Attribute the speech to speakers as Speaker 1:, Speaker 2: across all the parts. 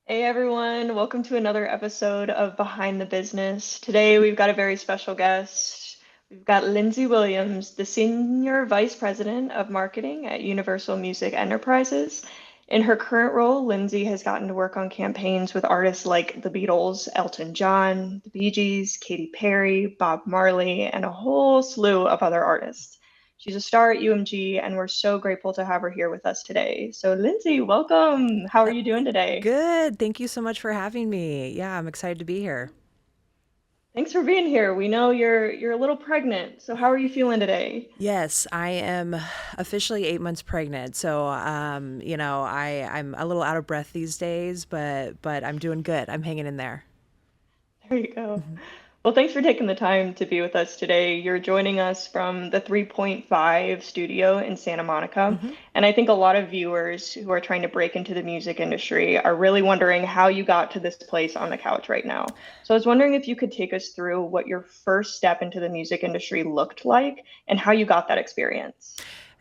Speaker 1: Hey everyone, welcome to another episode of Behind the Business. Today we've got a very special guest. We've got Lindsay Williams, the Senior Vice President of Marketing at Universal Music Enterprises. In her current role, Lindsay has gotten to work on campaigns with artists like the Beatles, Elton John, the Bee Gees, Katy Perry, Bob Marley, and a whole slew of other artists. She's a star at UMG, and we're so grateful to have her here with us today. So, Lindsay, welcome. How are you doing today?
Speaker 2: Good. Thank you so much for having me. Yeah, I'm excited to be here.
Speaker 1: Thanks for being here. We know you're a little pregnant, so how are you feeling today?
Speaker 2: Yes, I am officially 8 months pregnant. So, I'm a little out of breath these days, but I'm doing good. I'm hanging in there.
Speaker 1: There you go.
Speaker 2: Mhm.
Speaker 1: Well, thanks for taking the time to be with us today. You're joining us from the 3.5 studio in Santa Monica.
Speaker 2: Mhm.
Speaker 1: And I think a lot of viewers who are trying to break into the music industry are really wondering how you got to this place on the couch right now. So I was wondering if you could take us through what your first step into the music industry looked like and how you got that experience.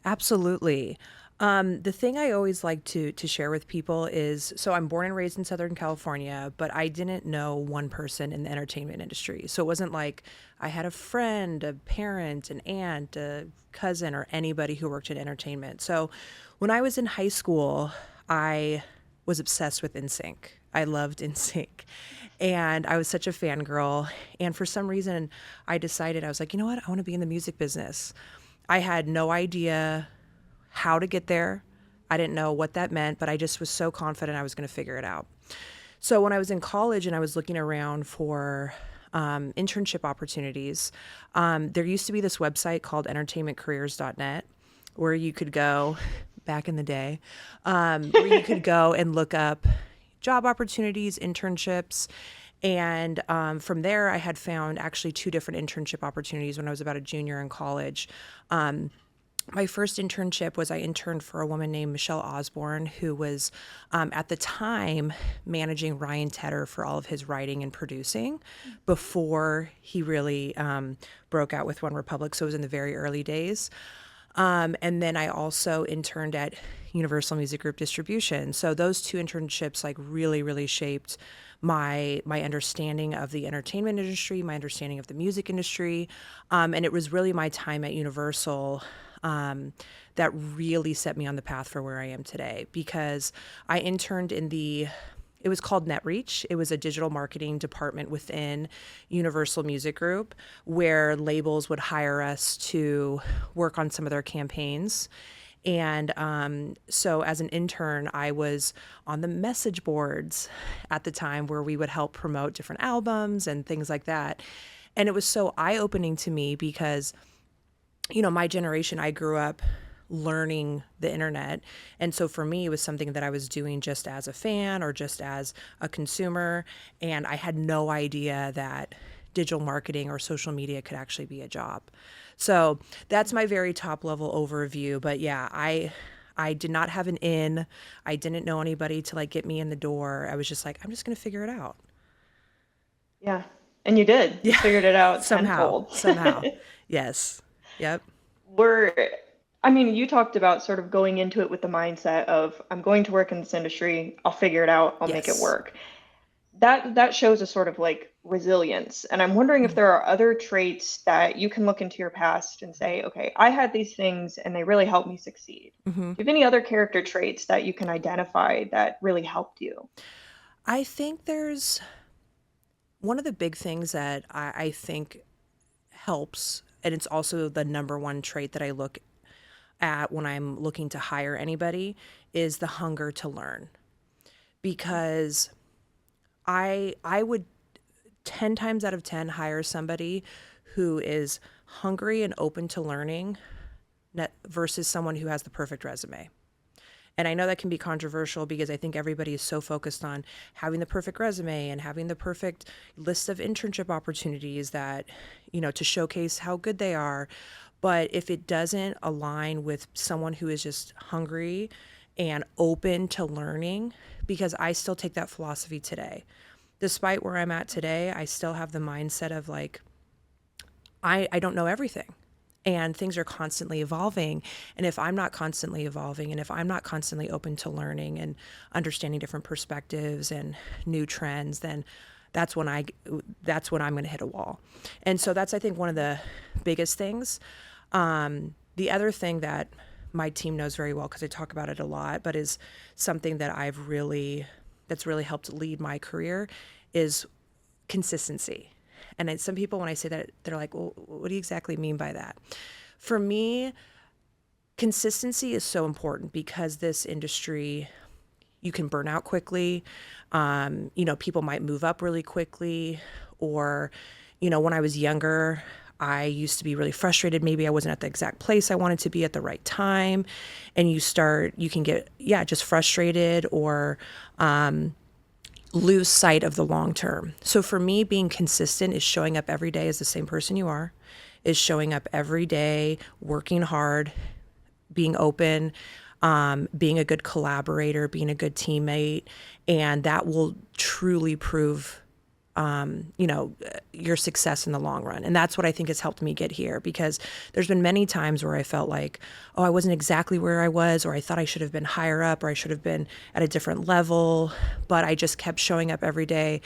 Speaker 2: Absolutely. The thing I always like to share with people is so I'm born and raised in Southern California, but I didn't know one person in the entertainment industry. So it wasn't like I had a friend, a parent, an aunt, a cousin, or anybody who worked in entertainment. So when I was in high school, I was obsessed with NSYNC. I loved NSYNC. And I was such a fangirl. And for some reason, I decided, I was like, you know what? I want to be in the music business. I had no idea how to get there. I didn't know what that meant, but I just was so confident I was going to figure it out. So when I was in college and I was looking around for internship opportunities, there used to be this website called entertainmentcareers.net where you could go back in the day, where you could go and look up job opportunities, internships. And from there, I had found actually two different internship opportunities when I was about a junior in college. My first internship was I interned for a woman named Michelle Osborne, who was at the time managing Ryan Tedder for all of his writing and producing before he really broke out with One Republic. So it was in the very early days. And then I also interned at Universal Music Group Distribution. So those two internships like really shaped my understanding of the entertainment industry, my understanding of the music industry, and it was really my time at Universal that really set me on the path for where I am today because I interned in the it was called NetReach. It was a digital marketing department within Universal Music Group where labels would hire us to work on some of their campaigns. And so, as an intern, I was on the message boards at the time where we would help promote different albums and things like that. And it was so eye opening to me because my generation, I grew up learning the internet. And so for me, it was something that I was doing just as a fan or just as a consumer. And I had no idea that digital marketing or social media could actually be a job. So that's my very top level overview. But yeah, I did not have an in. I didn't know anybody to like get me in the door. I was just like, I'm just going to figure it out.
Speaker 1: Yeah, and you did. You
Speaker 2: Yeah,
Speaker 1: figured it out
Speaker 2: somehow,
Speaker 1: tenfold.
Speaker 2: somehow. Yes. Yep.
Speaker 1: We're, I mean, you talked about sort of going into it with the mindset of, I'm going to work in this industry, I'll figure it out, I'll make it
Speaker 2: Yes.
Speaker 1: work. That shows a sort of like resilience. And I'm wondering if there are other traits that you can look into your past and say, okay, I had these things and they really helped me succeed.
Speaker 2: Mm-hmm.
Speaker 1: Do you have any other character traits that you can identify that really helped you?
Speaker 2: I think there's one of the big things that I think helps, and it's also the number one trait that I look at when I'm looking to hire anybody, is the hunger to learn. Because I would 10 times out of 10 hire somebody who is hungry and open to learning versus someone who has the perfect resume. And I know that can be controversial because I think everybody is so focused on having the perfect resume and having the perfect list of internship opportunities that, to showcase how good they are. But if it doesn't align with someone who is just hungry and open to learning, because I still take that philosophy today. Despite where I'm at today, I still have the mindset of like, I don't know everything. and things are constantly evolving. And if I'm not constantly evolving, and if I'm not constantly open to learning and understanding different perspectives and new trends, then that's when I that's when I'm going to hit a wall. And so that's, I think, one of the biggest things. The other thing that my team knows very well, because I talk about it a lot, but is something that that's really helped lead my career, is consistency. And some people, when I say that, they're like, well, what do you exactly mean by that? For me, consistency is so important, because this industry, you can burn out quickly. People might move up really quickly. Or, when I was younger, I used to be really frustrated. Maybe I wasn't at the exact place I wanted to be at the right time. And you can get, just frustrated, or lose sight of the long term. So for me, being consistent is showing up every day as the same person you are, is showing up every day, working hard, being open, being a good collaborator, being a good teammate, and that will truly prove your success in the long run. And that's what I think has helped me get here, because there's been many times where I felt like, oh, I wasn't exactly where I was, or I thought I should have been higher up, or I should have been at a different level, but I just kept showing up every day,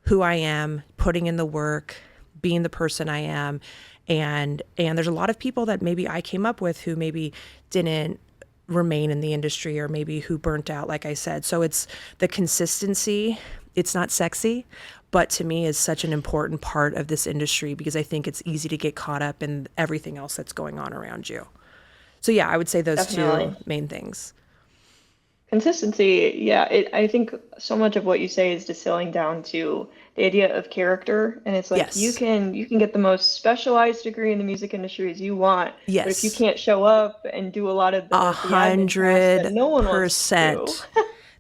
Speaker 2: who I am, putting in the work, being the person I am. And there's a lot of people that maybe I came up with who maybe didn't remain in the industry, or maybe who burnt out, like I said. So it's the consistency. It's not sexy, but to me is such an important part of this industry, because I think it's easy to get caught up in everything else that's going on around you. So yeah, I would say those
Speaker 1: Definitely.
Speaker 2: two main things.
Speaker 1: Consistency, yeah, I think so much of what you say is distilling down to the idea of character. And it's like
Speaker 2: Yes.
Speaker 1: you can get the most specialized degree in the music industry as you want, but if you
Speaker 2: Yes.
Speaker 1: can't show up and do a lot of
Speaker 2: A
Speaker 1: the admin tasks that
Speaker 2: hundred
Speaker 1: no one wants to do.
Speaker 2: percent.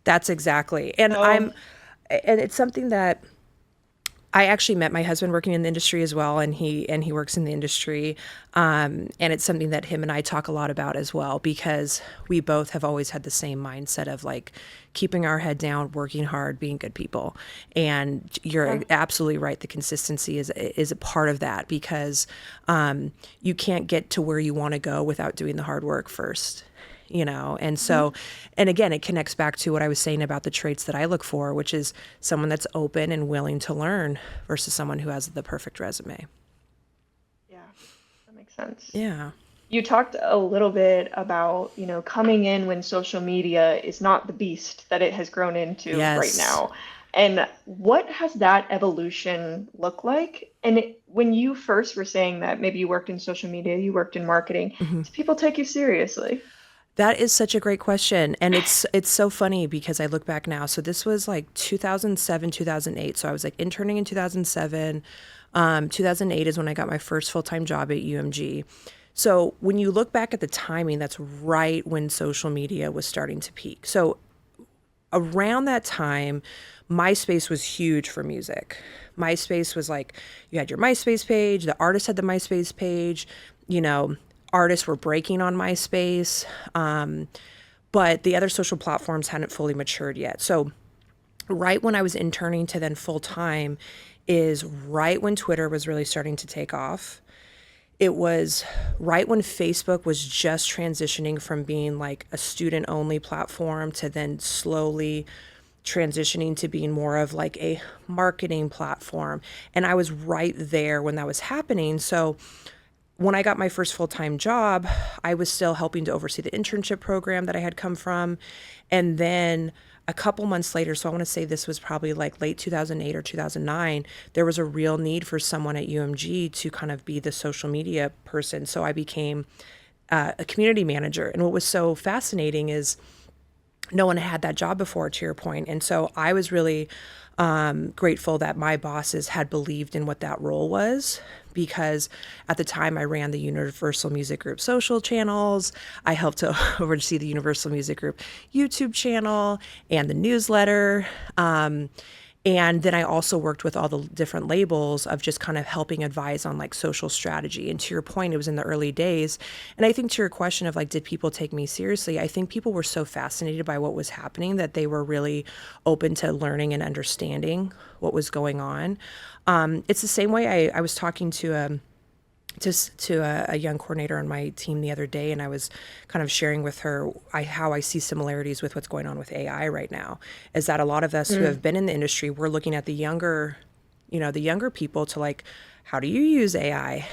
Speaker 2: That's exactly. And
Speaker 1: So,
Speaker 2: it's something that I actually met my husband working in the industry as well, and he works in the industry, and it's something that him and I talk a lot about as well, because we both have always had the same mindset of like keeping our head down, working hard, being good people. And
Speaker 1: yeah.
Speaker 2: you're absolutely right. The consistency is a part of that, because you can't get to where you want to go without doing the hard work first. And so, and again, it connects back to what I was saying about the traits that I look for, which is someone that's open and willing to learn versus someone who has the perfect resume.
Speaker 1: Yeah, that makes sense.
Speaker 2: Yeah.
Speaker 1: You talked a little bit about, coming in when social media is not the beast that it has grown into right
Speaker 2: Yes.
Speaker 1: now. And what has that evolution look like? And when you first were saying that maybe you worked in social media, you worked in marketing,
Speaker 2: Mhm.
Speaker 1: do people take you seriously?
Speaker 2: That is such a great question. And it's so funny, because I look back now. So this was like 2007, 2008. So I was like interning in 2007. 2008 is when I got my first full-time job at UMG. So when you look back at the timing, that's right when social media was starting to peak. So around that time, MySpace was huge for music. MySpace was like, you had your MySpace page, the artist had the MySpace page, you know, artists were breaking on MySpace, but the other social platforms hadn't fully matured yet. So right when I was interning to then full time is right when Twitter was really starting to take off. It was right when Facebook was just transitioning from being like a student only platform to then slowly transitioning to being more of like a marketing platform. And I was right there when that was happening. So when I got my first full-time job, I was still helping to oversee the internship program that I had come from. And then a couple months later, so I want to say this was probably like late 2008 or 2009, there was a real need for someone at UMG to kind of be the social media person. So I became a community manager. And what was so fascinating is no one had that job before, to your point. And so I was really grateful that my bosses had believed in what that role was, because at the time I ran the Universal Music Group social channels. I helped to oversee the Universal Music Group YouTube channel and the newsletter. And then I also worked with all the different labels of just kind of helping advise on like social strategy. And to your point, it was in the early days. And I think to your question of like, did people take me seriously? I think people were so fascinated by what was happening that they were really open to learning and understanding what was going on. It's the same way I was talking to to a young coordinator on my team the other day, and I was kind of sharing with her how I see similarities with what's going on with AI right now. Is that a lot of us who have been in the industry, we're looking at the younger, the younger people to like, how do you use AI?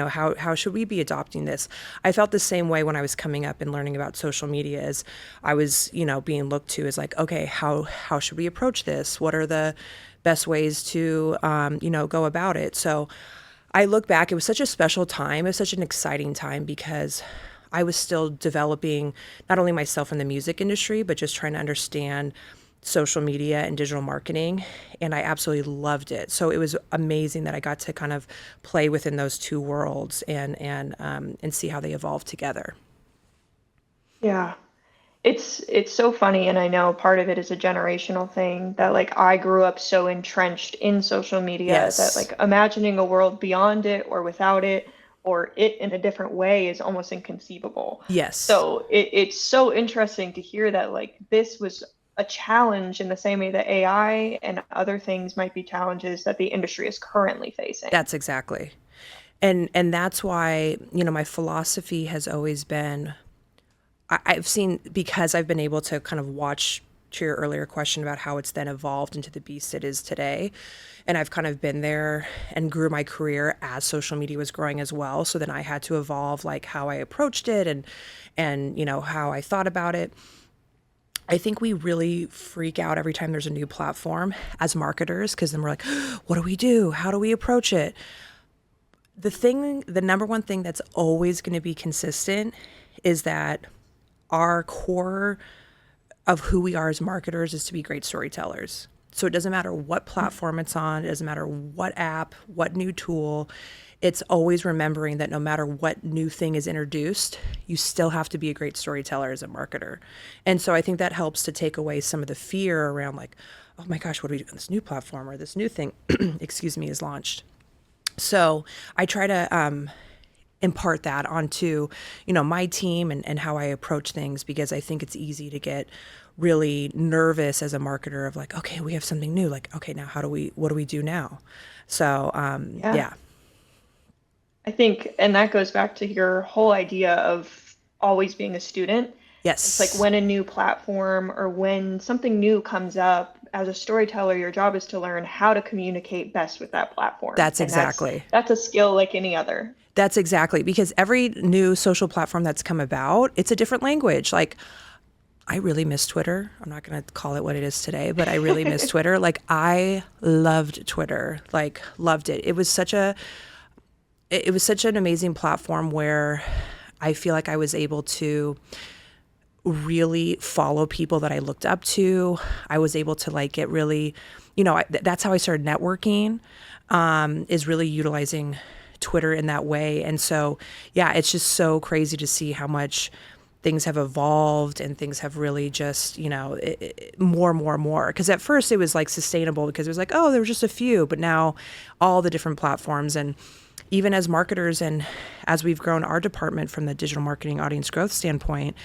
Speaker 2: How should we be adopting this? I felt the same way when I was coming up and learning about social media as I was, being looked to as like, okay, how should we approach this? What are the best ways to, go about it? So I look back, it was such a special time. It was such an exciting time because I was still developing not only myself in the music industry, but just trying to understand social media and digital marketing. And I absolutely loved it. So it was amazing that I got to kind of play within those two worlds and see how they evolve together.
Speaker 1: Yeah. It's so funny, and I know part of it is a generational thing that like I grew up so entrenched in social media that
Speaker 2: Yes.
Speaker 1: like imagining a world beyond it or without it or it in a different way is almost inconceivable.
Speaker 2: Yes.
Speaker 1: So it's so interesting to hear that like this was a challenge in the same way that AI and other things might be challenges that the industry is currently facing.
Speaker 2: That's exactly. And that's why, my philosophy has always been I've seen, because I've been able to kind of watch to your earlier question about how it's then evolved into the beast it is today. And I've kind of been there and grew my career as social media was growing as well. So then I had to evolve like how I approached it and how I thought about it. I think we really freak out every time there's a new platform as marketers because then we're like, what do we do? How do we approach it? The number one thing that's always going to be consistent is that our core of who we are as marketers is to be great storytellers. So it doesn't matter what platform it's on, it doesn't matter what app, what new tool. It's always remembering that no matter what new thing is introduced, you still have to be a great storyteller as a marketer. And so I think that helps to take away some of the fear around like, oh my gosh, what do we do when this new platform or this new thing, excuse me, is launched. So I try to impart that onto, my team and how I approach things because I think it's easy to get really nervous as a marketer of like, okay, we have something new. Like, okay, now what do we do now? So,
Speaker 1: Yeah.
Speaker 2: yeah.
Speaker 1: I think, and that goes back to your whole idea of always being a student. It's like
Speaker 2: Yes,
Speaker 1: when a new platform or when something new comes up, as a storyteller, your job is to learn how to communicate best with that platform.
Speaker 2: that's
Speaker 1: And that's
Speaker 2: exactly.
Speaker 1: that's a skill like any other.
Speaker 2: That's exactly because every new social platform that's come about, it's a different language. Like I really miss Twitter. I'm not going to call it what it is today, but I really miss Twitter. Like I loved Twitter. Like loved it. It was such an amazing platform where I feel like I was able to really follow people that I looked up to. I was able to like get really, that's how I started networking, is really utilizing Twitter in that way. And so, yeah, it's just so crazy to see how much things have evolved and things have really just, more and more and more. Because at first it was like sustainable because it was like, oh, there were just a few, but now all the different platforms and even as marketers and as we've grown our department from the digital marketing audience growth standpoint,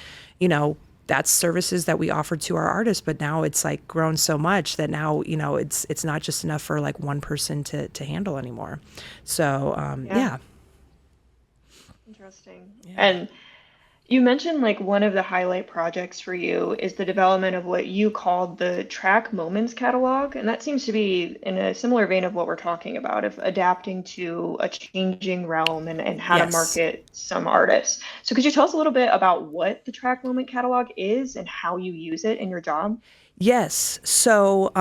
Speaker 2: that's services that we offered to our artists, but now it's like grown so much that now, it's not just enough for like one person to handle anymore. So,
Speaker 1: Yeah,
Speaker 2: yeah.
Speaker 1: interesting.
Speaker 2: Yeah.
Speaker 1: And you mentioned like one of the highlight projects for you is the development of what you called the track moments catalog. And that seems to be in a similar vein of what we're talking about, of adapting to a changing realm and how to
Speaker 2: Yes.
Speaker 1: market some artists. So could you tell us a little bit about what the track moment catalog is and how you use it in your job?
Speaker 2: Yes. So,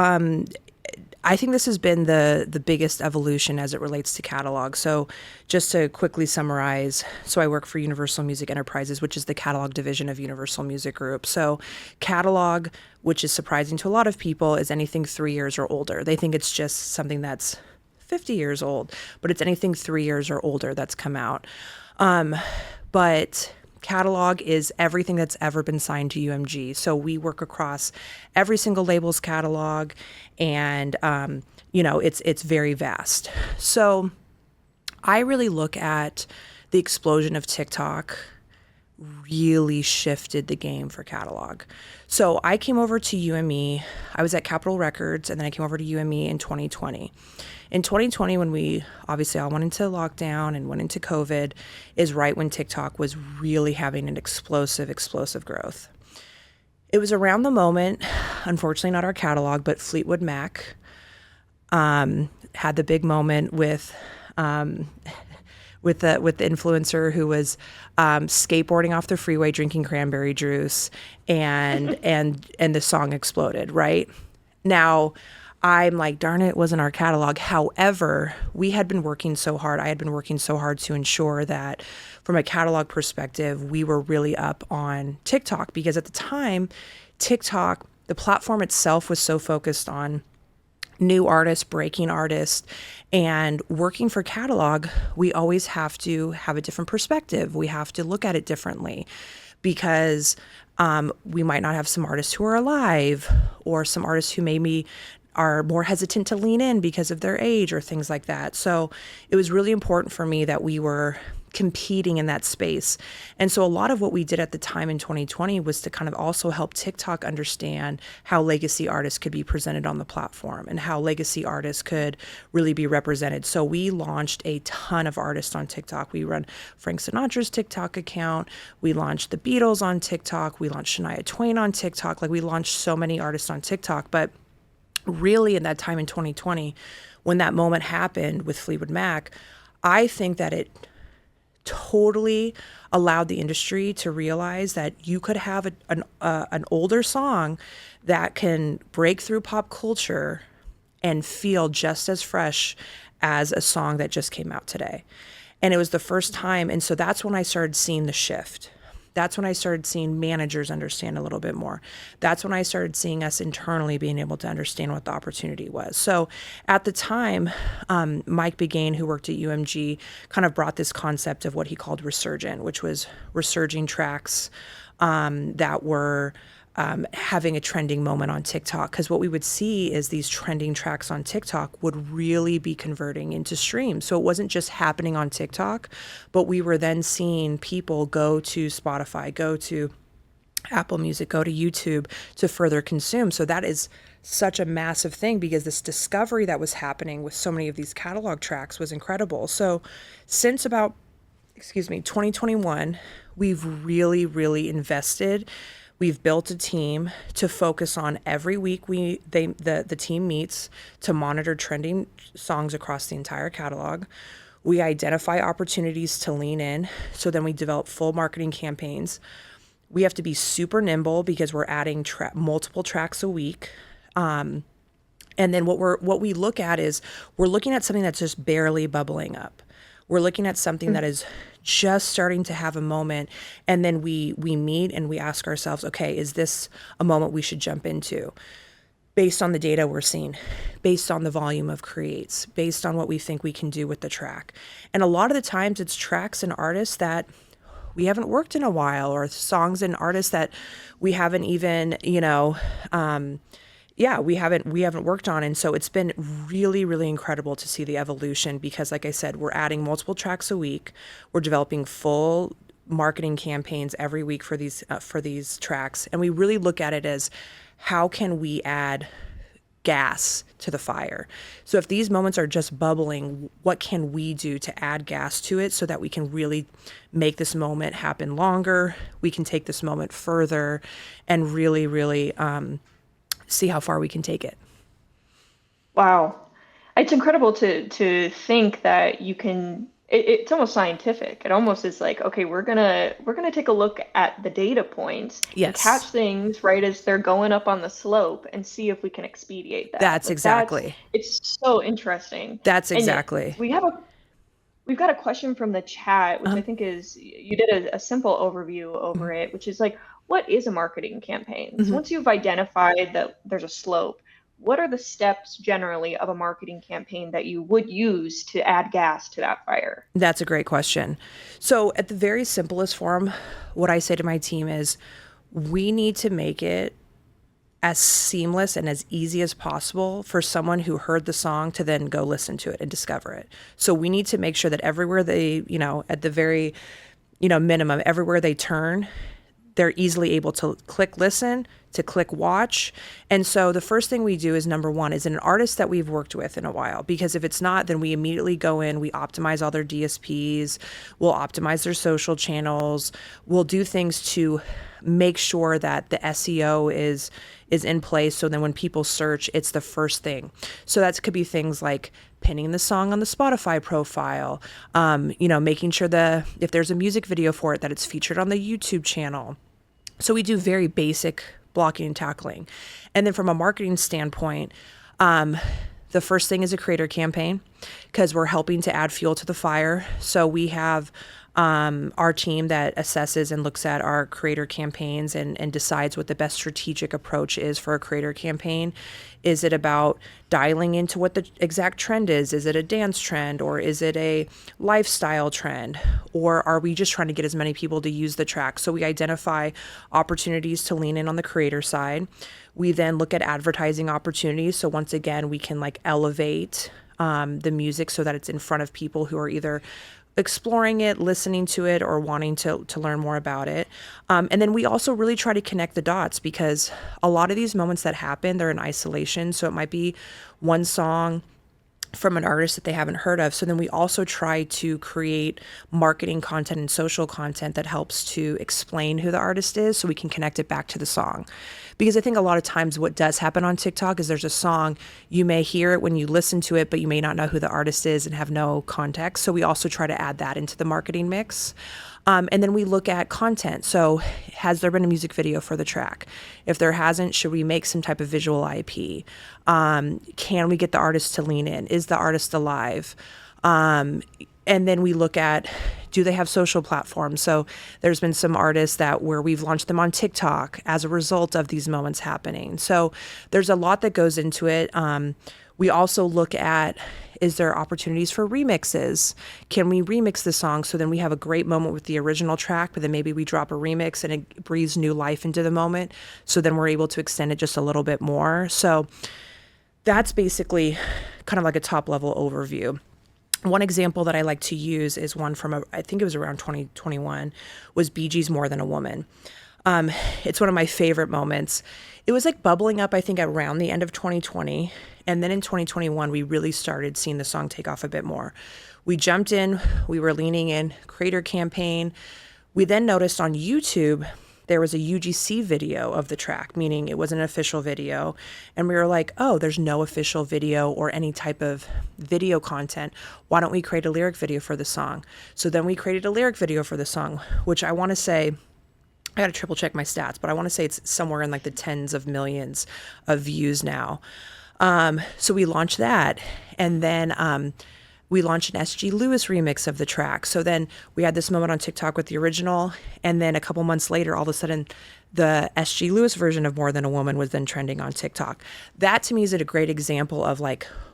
Speaker 2: I think this has been the biggest evolution as it relates to catalog. So, just to quickly summarize, so I work for Universal Music Enterprises, which is the catalog division of Universal Music Group. So, catalog, which is surprising to a lot of people, is anything 3 years or older. They think it's just something that's 50 years old, but it's anything 3 years or older that's come out. But catalog is everything that's ever been signed to UMG. So we work across every single label's catalog, and it's very vast. So I really look at the explosion of TikTok really shifted the game for catalog. So I came over to UME. I was at Capitol Records, and then I came over to UME in 2020. In 2020, when we obviously all went into lockdown and went into COVID, is right when TikTok was really having an explosive growth. It was around the moment, unfortunately not our catalog, but Fleetwood Mac had the big moment with the influencer who was skateboarding off the freeway drinking cranberry juice, and the song exploded. Right now, I'm like, darn it, wasn't our catalog. However, we had been working so hard. I had been working so hard to ensure that from a catalog perspective, we were really up on TikTok, because at the time, TikTok, the platform itself, was so focused on new artists, breaking artists, and working for catalog. We always have to have a different perspective. We have to look at it differently, because we might not have some artists who are alive, or some artists who maybe are more hesitant to lean in because of their age or things like that. So it was really important for me that we were competing in that space. And so a lot of what we did at the time in 2020 was to kind of also help TikTok understand how legacy artists could be presented on the platform, and how legacy artists could really be represented. So we launched a ton of artists on TikTok. We run Frank Sinatra's TikTok account. We launched the Beatles on TikTok. We launched Shania Twain on TikTok. Like, we launched so many artists on TikTok. But really, in that time in 2020, when that moment happened with Fleetwood Mac, I think that it totally allowed the industry to realize that you could have an older song that can break through pop culture and feel just as fresh as a song that just came out today. And it was the first time. And so that's when I started seeing the shift. That's when I started seeing managers understand a little bit more. That's when I started seeing us internally being able to understand what the opportunity was. So at the time, Mike Begain, who worked at UMG, kind of brought this concept of what he called resurgent, which was resurging tracks that were having a trending moment on TikTok. Because what we would see is these trending tracks on TikTok would really be converting into streams. So it wasn't just happening on TikTok, but we were then seeing people go to Spotify, go to Apple Music, go to YouTube to further consume. So that is such a massive thing, because this discovery that was happening with so many of these catalog tracks was incredible. So since about, 2021, we've really invested. We've built a team to focus on every week the team meets to monitor trending songs across the entire catalog. We identify opportunities to lean in. So then we develop full marketing campaigns. We have to be super nimble, because we're adding multiple tracks a week. And then what we look at is, we're looking at something that's just barely bubbling up. We're looking at something that is just starting to have a moment, and then we meet and we ask ourselves, okay, is this a moment we should jump into? Based on the data we're seeing, based on the volume of creates, based on what we think we can do with the track. And a lot of the times it's tracks and artists that we haven't worked in a while, or songs and artists that we haven't even, we haven't worked on. And so it's been really incredible to see the evolution, because like I said, we're adding multiple tracks a week. We're developing full marketing campaigns every week for these tracks. And we really look at it as, how can we add gas to the fire? So if these moments are just bubbling, what can we do to add gas to it so that we can really make this moment happen longer? We can take this moment further and really see how far we can take it.
Speaker 1: Wow. It's incredible to think that you can, it's almost scientific. It almost is like, okay, we're gonna take a look at the data points and
Speaker 2: Yes.
Speaker 1: catch things right as they're going up on the slope and see if we can expedite that.
Speaker 2: That's
Speaker 1: Like,
Speaker 2: exactly.
Speaker 1: it's so interesting.
Speaker 2: That's
Speaker 1: And
Speaker 2: exactly.
Speaker 1: we've got a question from the chat, which I
Speaker 2: Um,
Speaker 1: think is, you did a simple overview over it, which is like, what is a marketing campaign? So
Speaker 2: mhm.
Speaker 1: once you've identified that there's a slope, what are the steps generally of a marketing campaign that you would use to add gas to that fire?
Speaker 2: That's a great question. So at the very simplest form, what I say to my team is, we need to make it as seamless and as easy as possible for someone who heard the song to then go listen to it and discover it. So we need to make sure that everywhere they, at the very minimum everywhere they turn, they're easily able to click listen, to click watch. And so the first thing we do is, number one, is an artist that we've worked with in a while, because if it's not, then we immediately go in, we optimize all their DSPs, we'll optimize their social channels, we'll do things to make sure that the SEO is in place, so then when people search, it's the first thing. So that could be things like pinning the song on the Spotify profile, making sure if there's a music video for it, that it's featured on the YouTube channel. So we do very basic blocking and tackling. And then from a marketing standpoint, the first thing is a creator campaign, because we're helping to add fuel to the fire. So we have our team that assesses and looks at our creator campaigns and decides what the best strategic approach is for a creator campaign. Is it about dialing into what the exact trend is? Is it a dance trend, or is it a lifestyle trend? Or are we just trying to get as many people to use the track? So we identify opportunities to lean in on the creator side. We then look at advertising opportunities. So once again, we can elevate the music so that it's in front of people who are either exploring it, listening to it, or wanting to learn more about it. And then we also really try to connect the dots, because a lot of these moments that happen, they're in isolation. So it might be one song from an artist that they haven't heard of. So then we also try to create marketing content and social content that helps to explain who the artist is, so we can connect it back to the song. Because I think a lot of times what does happen on TikTok is there's a song, you may hear it when you listen to it, but you may not know who the artist is and have no context. So we also try to add that into the marketing mix. And then we look at content. So has there been a music video for the track? If there hasn't, should we make some type of visual IP? Can we get the artist to lean in? Is the artist alive? And then we look at, do they have social platforms? So there's been some artists where we've launched them on TikTok as a result of these moments happening. So there's a lot that goes into it. We also look at, is there opportunities for remixes? Can we remix the song so then we have a great moment with the original track, but then maybe we drop a remix and it breathes new life into the moment, so then we're able to extend it just a little bit more. So that's basically kind of like a top level overview. One example that I like to use is one from, I think it was around 2021, was Bee Gees' More Than a Woman. It's one of my favorite moments. It was bubbling up, I think, around the end of 2020. And then in 2021, we really started seeing the song take off a bit more. We jumped in, we were leaning in, creator campaign. We then noticed on YouTube, there was a UGC video of the track, meaning it was an official video. And we were like, oh, there's no official video or any type of video content. Why don't we create a lyric video for the song? So then we created a lyric video for the song, which I want to say, I got to triple check my stats, but I want to say it's somewhere in the tens of millions of views now. So we launched that, and then we launched an SG Lewis remix of the track. So then we had this moment on TikTok with the original, and then a couple months later, all of a sudden, the SG Lewis version of More Than a Woman was then trending on TikTok. That to me is a great example of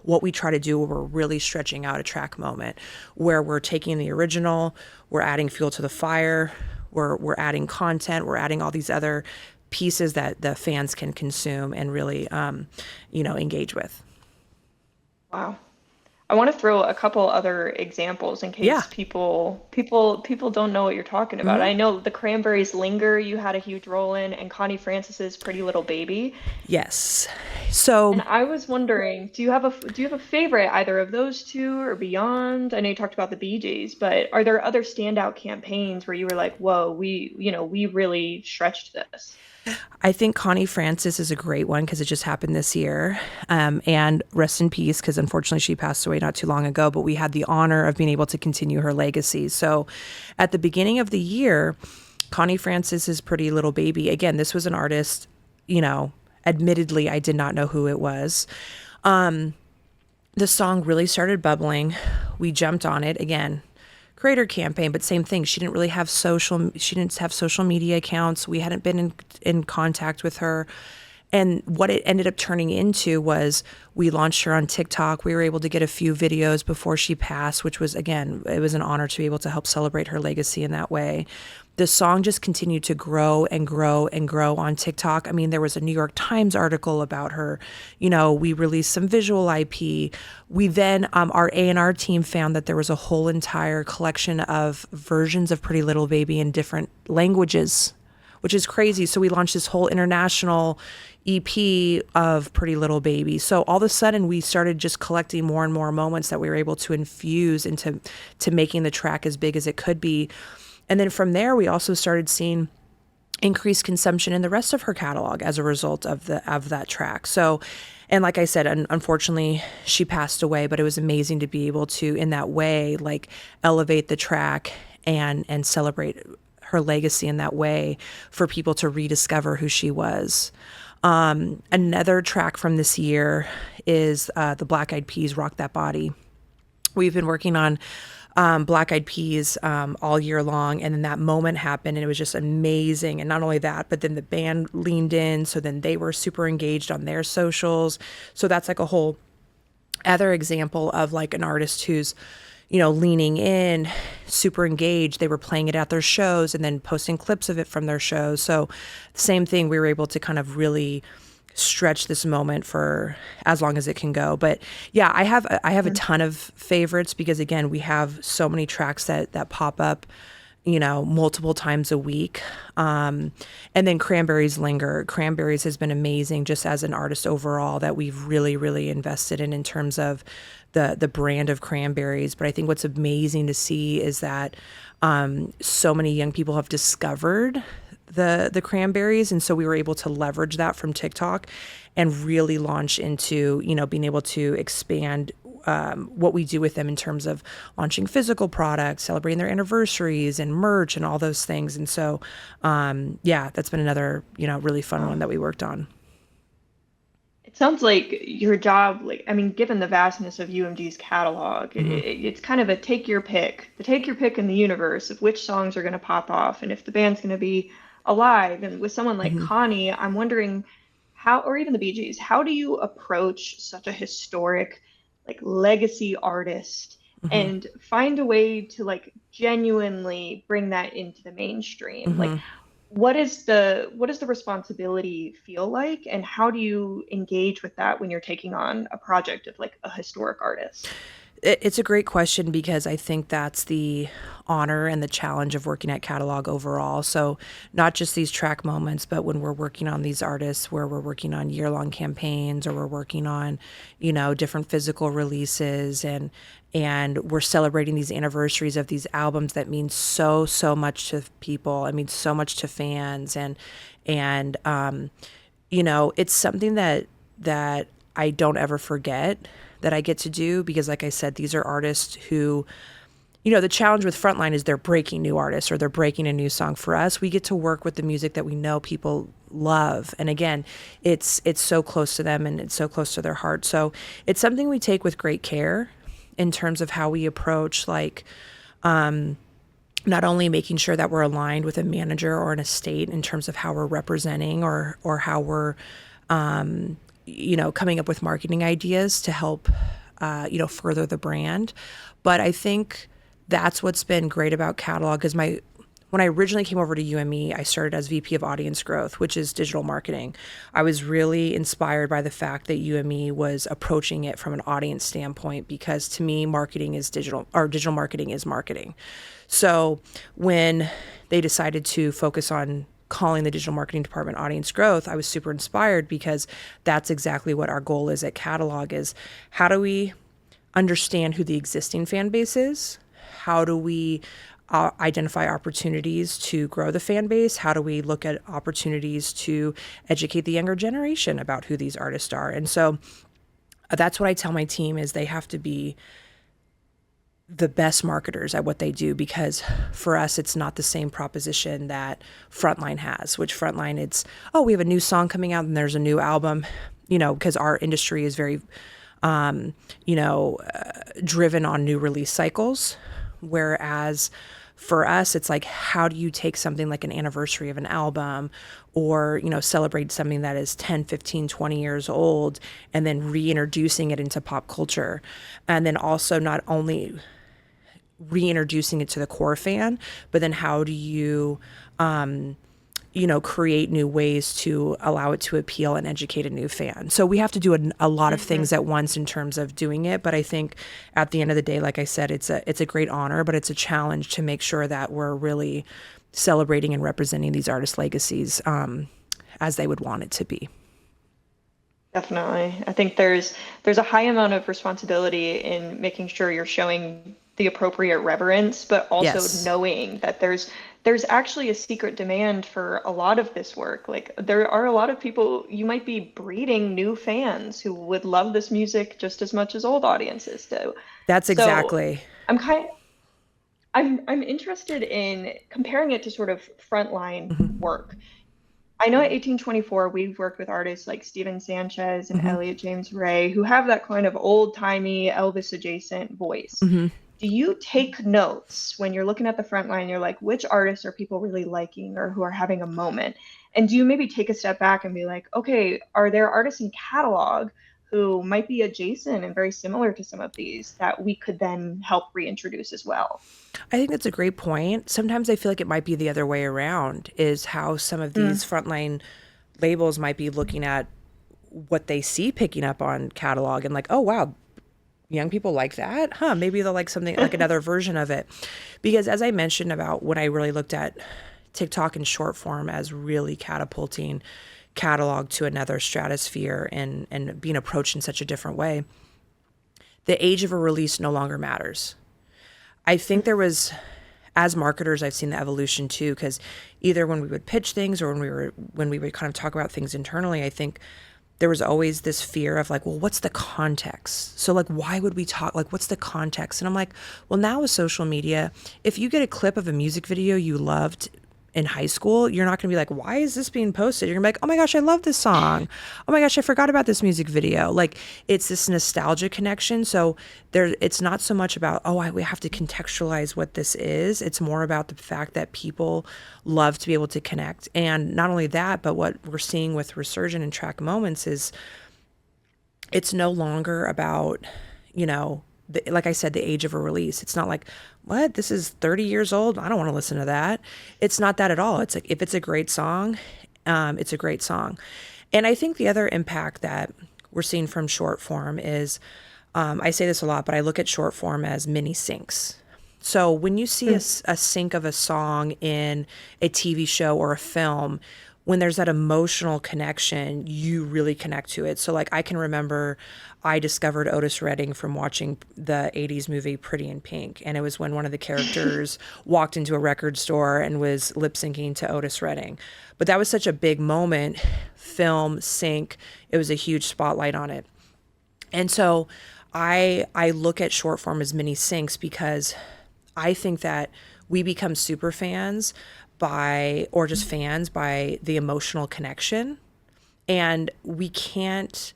Speaker 2: what we try to do where we're really stretching out a track moment, where we're taking the original, we're adding fuel to the fire, we're adding content, we're adding all these other pieces that the fans can consume and really, engage with.
Speaker 1: Wow. I want to throw a couple other examples in case people don't know what you're talking about. I know the Cranberries' Linger you had a huge role in, and Connie Francis's Pretty Little Baby.
Speaker 2: Yes. So,
Speaker 1: and I was wondering, do you have a favorite, either of those two or beyond? I know you talked about the Bee Gees, but are there other standout campaigns where you were like, whoa, we really stretched this?
Speaker 2: I think Connie Francis is a great one because it just happened this year. And rest in peace, because unfortunately she passed away not too long ago, but we had the honor of being able to continue her legacy. So at the beginning of the year, Connie Francis's Pretty Little Baby, again, this was an artist, admittedly, I did not know who it was. The song really started bubbling. We jumped on it again. Creator campaign, but same thing. She didn't have social media accounts. We hadn't been in contact with her. And what it ended up turning into was we launched her on TikTok. We were able to get a few videos before she passed, which was, again, it was an honor to be able to help celebrate her legacy in that way. the song just continued to grow and grow and grow on TikTok. I mean, there was a New York Times article about her. We released some visual IP. We then, our A&R team found that there was a whole entire collection of versions of Pretty Little Baby in different languages, which is crazy. So we launched this whole international EP of Pretty Little Baby. So all of a sudden we started just collecting more and more moments that we were able to infuse into making the track as big as it could be. And then from there, we also started seeing increased consumption in the rest of her catalog as a result of that track. So, and like I said, unfortunately, she passed away, but it was amazing to be able to, in that way, like elevate the track and celebrate her legacy in that way for people to rediscover who she was. Another track from this year is the Black Eyed Peas' Rock That Body. We've been working on Black Eyed Peas all year long, and then that moment happened and it was just amazing. And not only that, but then the band leaned in, so then they were super engaged on their socials. So that's like a whole other example of like an artist who's leaning in, super engaged. They were playing it at their shows and then posting clips of it from their shows. So same thing, we were able to kind of really stretch this moment for as long as it can go. But yeah, I have a ton of favorites because again, we have so many tracks that pop up, multiple times a week. And then Cranberries Linger. Cranberries has been amazing just as an artist overall that we've really, really invested in terms of the brand of Cranberries. But I think what's amazing to see is that so many young people have discovered the Cranberries, and so we were able to leverage that from TikTok and really launch into being able to expand what we do with them in terms of launching physical products, celebrating their anniversaries and merch and all those things. And so that's been another really fun one that we worked on.
Speaker 1: It sounds like your job, given the vastness of UMG's catalog, it's kind of a take your pick in the universe of which songs are going to pop off and if the band's going to be alive. And with someone like Connie, I'm wondering how, or even the Bee Gees, how do you approach such a historic, like legacy artist and find a way to like genuinely bring that into the mainstream? Like, what is the responsibility feel like, and how do you engage with that when you're taking on a project of like a historic artist?
Speaker 2: It's a great question because I think that's the honor and the challenge of working at Catalog overall. So not just these track moments, but when we're working on these artists where we're working on year-long campaigns or we're working on, different physical releases and we're celebrating these anniversaries of these albums that mean so much to people. I mean, so much to fans and it's something that I don't ever forget that I get to do because, like I said, these are artists who, the challenge with Frontline is they're breaking new artists or they're breaking a new song. For us, we get to work with the music that we know people love. And again, it's so close to them and it's so close to their heart. So it's something we take with great care in terms of how we approach, like, not only making sure that we're aligned with a manager or an estate in terms of how we're representing or how we're, coming up with marketing ideas to help, further the brand. But I think that's what's been great about Catalog is when I originally came over to UME, I started as VP of Audience Growth, which is digital marketing. I was really inspired by the fact that UME was approaching it from an audience standpoint because to me, marketing is digital, or digital marketing is marketing. So when they decided to focus on calling the digital marketing department Audience Growth, I was super inspired because that's exactly what our goal is at Catalog is how do we understand who the existing fan base is? How do we identify opportunities to grow the fan base? How do we look at opportunities to educate the younger generation about who these artists are? And so that's what I tell my team is they have to be the best marketers at what they do because for us, it's not the same proposition that Frontline has, which Frontline it's, oh, we have a new song coming out and there's a new album, because our industry is very, driven on new release cycles. Whereas for us, it's like, how do you take something like an anniversary of an album or, celebrate something that is 10, 15, 20 years old and then reintroducing it into pop culture. And then also not only reintroducing it to the core fan, but then how do you create new ways to allow it to appeal and educate a new fan. So we have to do a lot of things at once in terms of doing it. But I think at the end of the day, like I said, it's a great honor, but it's a challenge to make sure that we're really celebrating and representing these artist legacies as they would want it to be.
Speaker 1: Definitely. I think there's a high amount of responsibility in making sure you're showing the appropriate reverence, but also
Speaker 2: Yes.
Speaker 1: knowing that there's actually a secret demand for a lot of this work. Like there are a lot of people, you might be breeding new fans who would love this music just as much as old audiences do.
Speaker 2: That's
Speaker 1: So
Speaker 2: exactly.
Speaker 1: I'm kind I'm interested in comparing it to sort of frontline
Speaker 2: Hmm.
Speaker 1: work. I know at 1824 we've worked with artists like Steven Sanchez and
Speaker 2: Hmm.
Speaker 1: Elliot James Ray who have that kind of old-timey Elvis adjacent voice.
Speaker 2: Hmm.
Speaker 1: Do you take notes when you're looking at the front line? You're like, which artists are people really liking or who are having a moment? And do you maybe take a step back and be like, okay, are there artists in catalog who might be adjacent and very similar to some of these that we could then help reintroduce as well?
Speaker 2: I think that's a great point. Sometimes I feel like it might be the other way around, is how some of these
Speaker 1: Mm.
Speaker 2: frontline labels might be looking at what they see picking up on catalog and like, oh wow, young people like that, huh? Maybe they'll like something like another version of it. Because as I mentioned about when I really looked at TikTok and short form as really catapulting catalog to another stratosphere and being approached in such a different way, the age of a release no longer matters. I think there was, as marketers, I've seen the evolution too, because either when we would pitch things or when we would kind of talk about things internally, I think there was always this fear of like, well, what's the context? So like, why would we talk? Like, what's the context? And I'm like, well, now with social media, if you get a clip of a music video you loved in high school, you're not going to be like, why is this being posted? You're going to be like, oh my gosh, I love this song. Oh my gosh, I forgot about this music video. Like it's this nostalgia connection. So it's not so much about, we have to contextualize what this is. It's more about the fact that people love to be able to connect. And not only that, but what we're seeing with Resurgent and Track Moments is it's no longer about, like I said, the age of a release. It's not like, what? This is 30 years old. I don't want to listen to that. It's not that at all. It's like, if it's a great song, it's a great song. And I think the other impact that we're seeing from short form is, I say this a lot, but I look at short form as mini syncs. So when you see a sync of a song in a TV show or a film, when there's that emotional connection, you really connect to it. So like I can remember I discovered Otis Redding from watching the 80s movie Pretty in Pink. And it was when one of the characters walked into a record store and was lip syncing to Otis Redding. But that was such a big moment, film, sync. It was a huge spotlight on it. And so I look at short form as mini syncs because I think that we become super fans by, or just fans by the emotional connection. And we can't,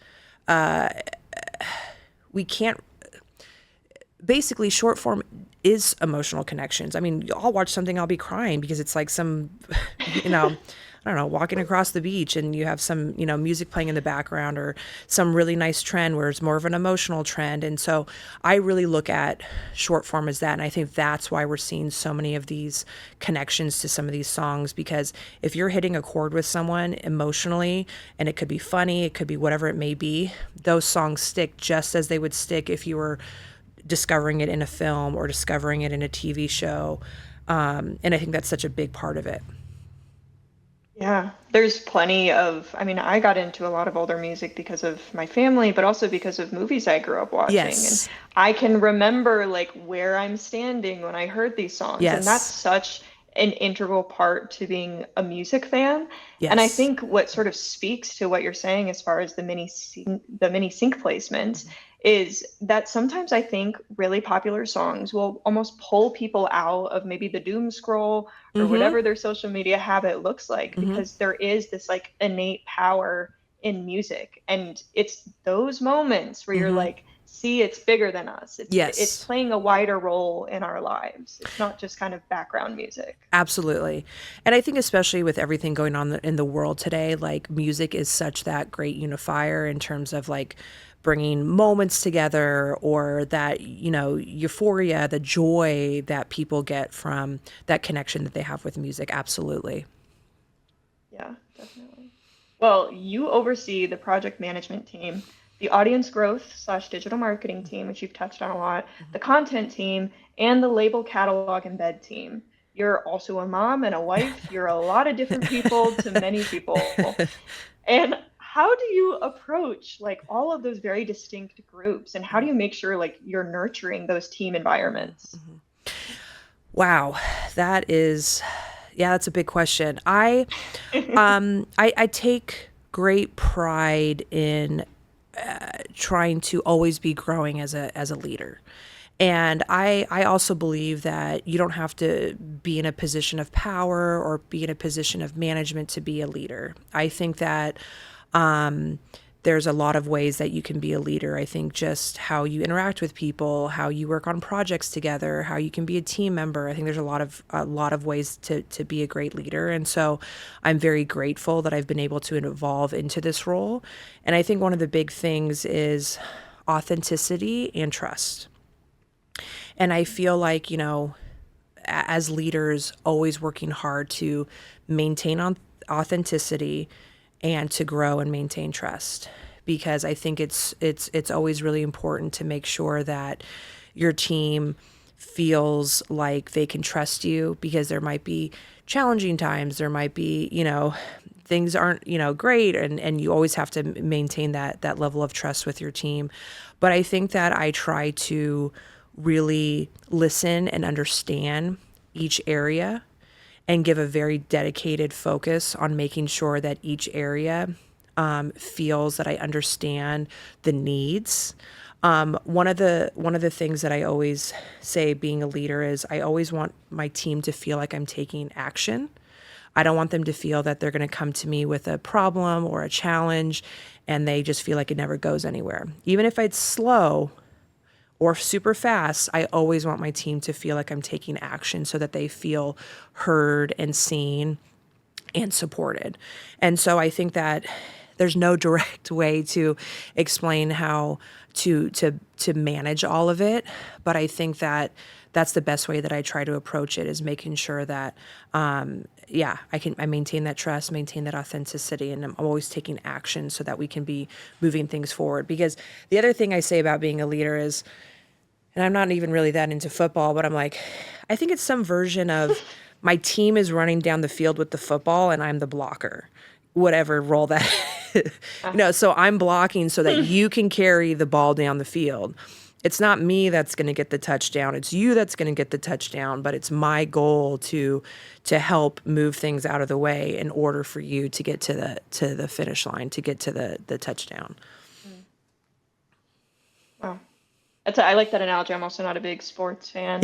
Speaker 2: basically short form is emotional connections. I mean, I'll watch something, I'll be crying because it's like some, you know, I don't know, walking across the beach and you have some, music playing in the background or some really nice trend where it's more of an emotional trend. And so I really look at short form as that. And I think that's why we're seeing so many of these connections to some of these songs, because if you're hitting a chord with someone emotionally, and it could be funny, it could be whatever it may be, those songs stick just as they would stick if you were discovering it in a film or discovering it in a TV show. And I think that's such a big part of it.
Speaker 1: Yeah, there's plenty of, I mean, I got into a lot of older music because of my family, but also because of movies I grew up watching. And
Speaker 2: Yes.
Speaker 1: I can remember like where I'm standing when I heard these songs. And that's
Speaker 2: Yes.
Speaker 1: such an integral part to being a music fan. And I
Speaker 2: Yes.
Speaker 1: think what sort of speaks to what you're saying as far as the mini sync placements is that sometimes I think really popular songs will almost pull people out of maybe the doom scroll or
Speaker 2: Mm-hmm.
Speaker 1: whatever their social media habit looks like,
Speaker 2: Mm-hmm.
Speaker 1: because there is this like innate power in music. And it's those moments where you're
Speaker 2: Mm-hmm.
Speaker 1: like, see, it's bigger than us. It's
Speaker 2: Yes.
Speaker 1: playing a wider role in our lives. It's not just kind of background music.
Speaker 2: Absolutely. And I think especially with everything going on in the world today, like music is such that great unifier in terms of like bringing moments together, or that, euphoria, the joy that people get from that connection that they have with music. Absolutely.
Speaker 1: Yeah, definitely. Well, you oversee the project management team, the audience growth slash digital marketing team, which you've touched on a lot, the content team, and the label catalog embed team. You're also a mom and a wife. You're a lot of different people to many people. And how do you approach like all of those very distinct groups, and how do you make sure like you're nurturing those team environments?
Speaker 2: Wow, that is, yeah, that's a big question. I take great pride in trying to always be growing as a leader. And I also believe that you don't have to be in a position of power or be in a position of management to be a leader. I think that there's a lot of ways that you can be a leader. I think just how you interact with people, how you work on projects together, how you can be a team member. I think there's a lot of ways to be a great leader. And so I'm very grateful that I've been able to evolve into this role. And I think one of the big things is authenticity and trust. And I feel like, as leaders, always working hard to maintain authenticity and to grow and maintain trust, because I think it's always really important to make sure that your team feels like they can trust you, because there might be challenging times, there might be, things aren't, great, and you always have to maintain that level of trust with your team. But I think that I try to really listen and understand each area and give a very dedicated focus on making sure that each area feels that I understand the needs. One of the things that I always say being a leader is I always want my team to feel like I'm taking action. I don't want them to feel that they're going to come to me with a problem or a challenge and they just feel like it never goes anywhere. Even if it's slow or super fast, I always want my team to feel like I'm taking action so that they feel heard and seen and supported. And so I think that there's no direct way to explain how to manage all of it, but I think that that's the best way that I try to approach it, is making sure that I maintain that trust, maintain that authenticity, and I'm always taking action so that we can be moving things forward. Because the other thing I say about being a leader is, and I'm not even really that into football, but I'm like, I think it's some version of my team is running down the field with the football and I'm the blocker, whatever role that so I'm blocking so that you can carry the ball down the field. It's not me that's going to get the touchdown. It's you that's going to get the touchdown, but it's my goal to help move things out of the way in order for you to get to the finish line, to get to the touchdown.
Speaker 1: Wow. I like that analogy. I'm also not a big sports fan,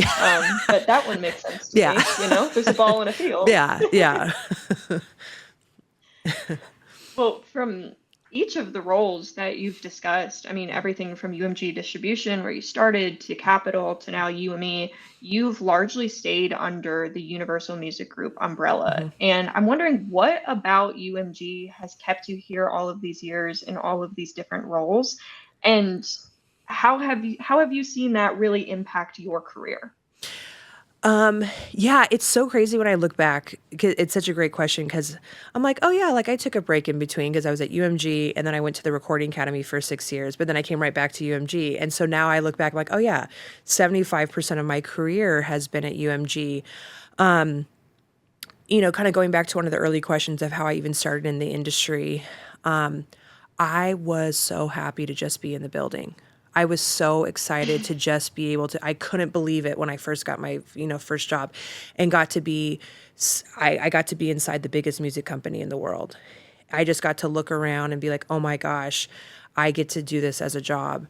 Speaker 1: but that one makes sense to
Speaker 2: Yeah.
Speaker 1: me. There's a ball in a field.
Speaker 2: Yeah, yeah.
Speaker 1: Well, from each of the roles that you've discussed, I mean, everything from UMG distribution, where you started, to Capital, to now UME, you've largely stayed under the Universal Music Group umbrella. And I'm wondering, what about UMG has kept you here all of these years in all of these different roles? And how have you seen that really impact your career?
Speaker 2: Yeah, it's so crazy when I look back. It's such a great question, because I'm like, oh yeah, like I took a break in between because I was at UMG and then I went to the Recording Academy for 6 years, but then I came right back to UMG. And so now I look back like, oh yeah, 75% of my career has been at UMG. Kind of going back to one of the early questions of how I even started in the industry. I was so happy to just be in the building. I was so excited to just be able to, I couldn't believe it when I first got my, first job and got to be, I got to be inside the biggest music company in the world. I just got to look around and be like, oh my gosh, I get to do this as a job.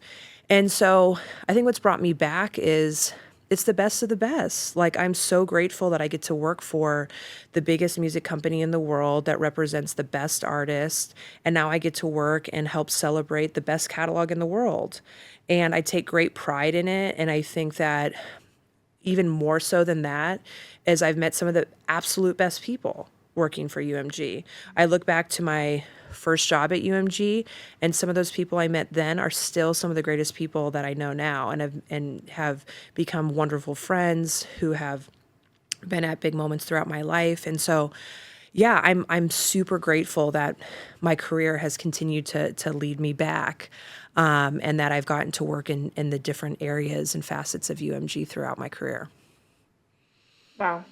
Speaker 2: And so I think what's brought me back is it's the best of the best. Like, I'm so grateful that I get to work for the biggest music company in the world that represents the best artists. And now I get to work and help celebrate the best catalog in the world. And I take great pride in it. And I think that even more so than that is I've met some of the absolute best people working for UMG. I look back to my first job at UMG, and some of those people I met then are still some of the greatest people that I know now, and have become wonderful friends who have been at big moments throughout my life. And so, yeah, I'm super grateful that my career has continued to lead me back, and that I've gotten to work in the different areas and facets of UMG throughout my career.
Speaker 1: Wow.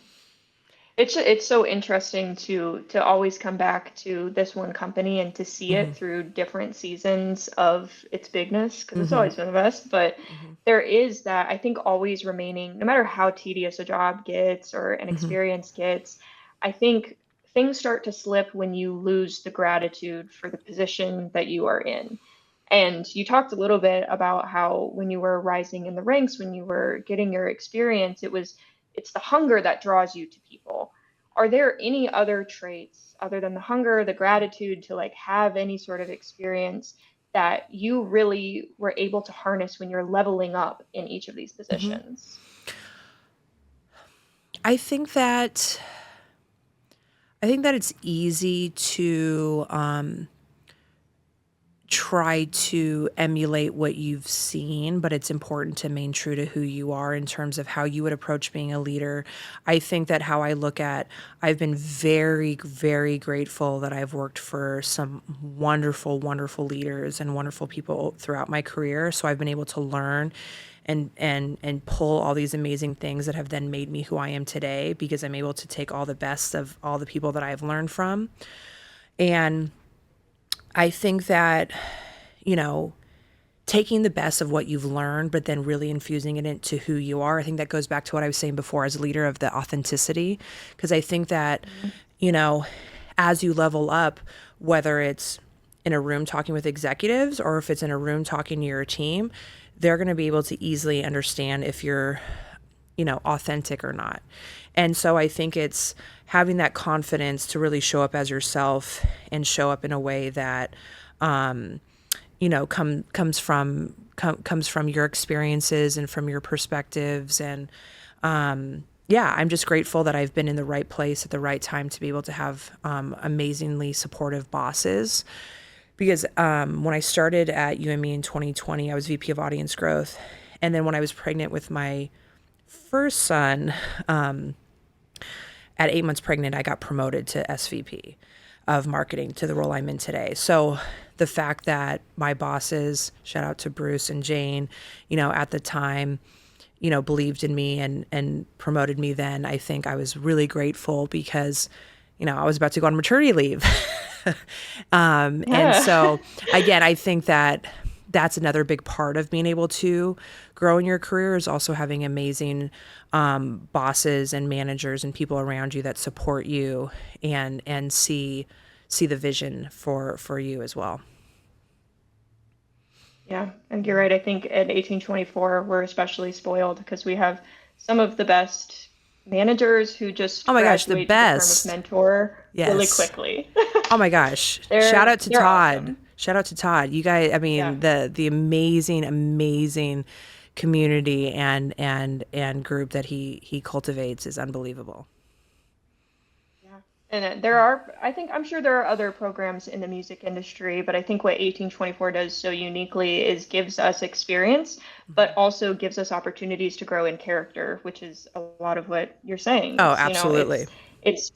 Speaker 1: It's so interesting to always come back to this one company and to see
Speaker 2: Hmm.
Speaker 1: it through different seasons of its bigness, because it's
Speaker 2: Hmm.
Speaker 1: always been the best. But
Speaker 2: Hmm.
Speaker 1: there is that, I think, always remaining, no matter how tedious a job gets or an
Speaker 2: Hmm.
Speaker 1: experience gets, I think things start to slip when you lose the gratitude for the position that you are in. And you talked a little bit about how when you were rising in the ranks, when you were getting your experience, it's the hunger that draws you to people. Are there any other traits other than the hunger, the gratitude to like have any sort of experience that you really were able to harness when you're leveling up in each of these
Speaker 2: Hmm.
Speaker 1: positions?
Speaker 2: I think that I think that it's easy to try to emulate what you've seen, but it's important to remain true to who you are in terms of how you would approach being a leader. I think that how I look at, I've been very, very grateful that I've worked for some wonderful, wonderful leaders and wonderful people throughout my career. So I've been able to learn and pull all these amazing things that have then made me who I am today, because I'm able to take all the best of all the people that I've learned from. And I think that, you know, taking the best of what you've learned, but then really infusing it into who you are. I think that goes back to what I was saying before as a leader of the authenticity. Because I think that,
Speaker 1: Mhm.
Speaker 2: you know, as you level up, whether it's in a room talking with executives or if it's in a room talking to your team, they're going to be able to easily understand if you're, authentic or not. And so I think it's having that confidence to really show up as yourself and show up in a way that, comes from your experiences and from your perspectives. And yeah, I'm just grateful that I've been in the right place at the right time to be able to have amazingly supportive bosses. Because when I started at UME in 2020, I was VP of Audience Growth. And then when I was pregnant with my first son, at 8 months pregnant, I got promoted to SVP of marketing to the role I'm in today. So the fact that my bosses, shout out to Bruce and Jane, at the time, believed in me and promoted me then, I think I was really grateful because, I was about to go on maternity leave. And
Speaker 1: Yeah.
Speaker 2: so, again, I think that that's another big part of being able to grow in your career is also having amazing bosses and managers and people around you that support you and see the vision for you as well.
Speaker 1: Yeah, and you're right. I think at 1824, we're especially spoiled because we have some of the best managers who
Speaker 2: Oh
Speaker 1: just
Speaker 2: my gosh, the
Speaker 1: graduate to the term of
Speaker 2: best.
Speaker 1: mentor really
Speaker 2: Yes.
Speaker 1: quickly.
Speaker 2: Oh my gosh. Shout
Speaker 1: They're
Speaker 2: out to
Speaker 1: they're
Speaker 2: Todd.
Speaker 1: awesome.
Speaker 2: Shout out to Todd. You guys, I
Speaker 1: Yeah.
Speaker 2: mean, the amazing, amazing community and group that he cultivates is unbelievable.
Speaker 1: Yeah. And there are, I think, I'm sure there are other programs in the music industry, but I think what 1824 does so uniquely is gives us experience, but
Speaker 2: Mhm.
Speaker 1: also gives us opportunities to grow in character, which is a lot of what you're saying.
Speaker 2: Oh,
Speaker 1: It's,
Speaker 2: absolutely.
Speaker 1: it's,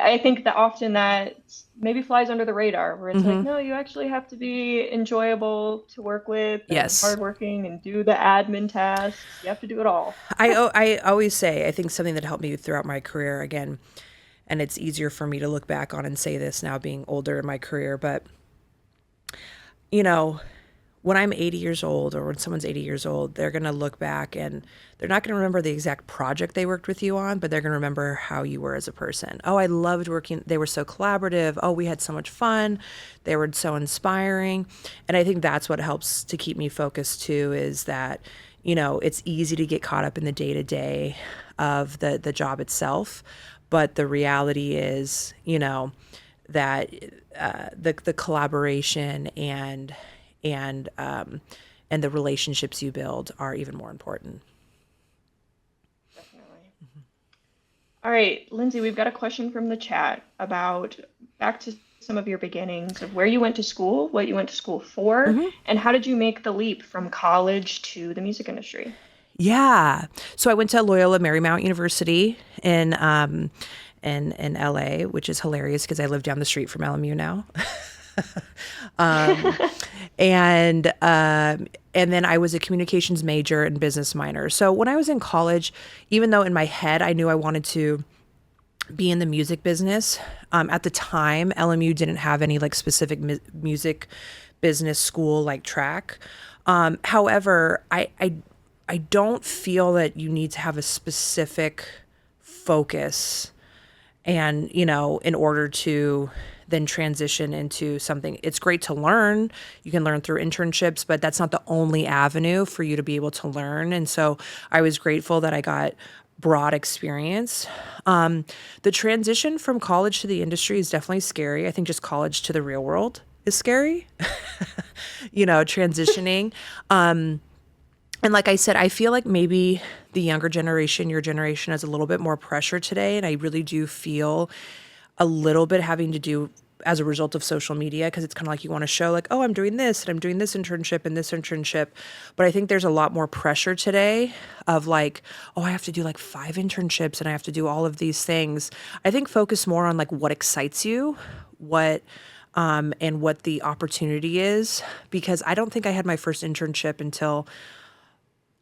Speaker 1: I think that often that maybe flies under the radar, where it's like,
Speaker 2: Hmm.
Speaker 1: no, you actually have to be enjoyable to work with and
Speaker 2: Yes.
Speaker 1: hardworking and do the admin tasks. You have to do it all.
Speaker 2: I always say, I think something that helped me throughout my career, again, and it's easier for me to look back on and say this now being older in my career, but you know, when I'm 80 years old or when someone's 80 years old, they're going to look back and they're not going to remember the exact project they worked with you on, but they're going to remember how you were as a person. Oh, I loved working. They were so collaborative. Oh, we had so much fun. They were so inspiring. And I think that's what helps to keep me focused too, is that, it's easy to get caught up in the day to day of the job itself. But the reality is, that the collaboration and and the relationships you build are even more important.
Speaker 1: Definitely. All right, Lindsay, we've got a question from the chat about back to some of your beginnings of where you went to school, what you went to school for,
Speaker 2: Hmm.
Speaker 1: and how did you make the leap from college to the music industry?
Speaker 2: Yeah. So I went to Loyola Marymount University in LA, which is hilarious because I live down the street from LMU now. Um, and then I was a communications major and business minor. So when I was in college, even though in my head I knew I wanted to be in the music business, at the time LMU didn't have any like specific music business school like track. However, I don't feel that you need to have a specific focus and in order to then transition into something. It's great to learn. You can learn through internships, but that's not the only avenue for you to be able to learn. And so I was grateful that I got broad experience. The transition from college to the industry is definitely scary. I think just college to the real world is scary. Transitioning. And like I said, I feel like maybe the younger generation, your generation, has a little bit more pressure today. And I really do feel a little bit having to do as a result of social media, because it's kind of like you want to show like, oh, I'm doing this and I'm doing this internship and this internship. But I think there's a lot more pressure today of like, oh, I have to do like 5 internships and I have to do all of these things. I think focus more on like what excites you, and what the opportunity is, because I don't think I had my first internship until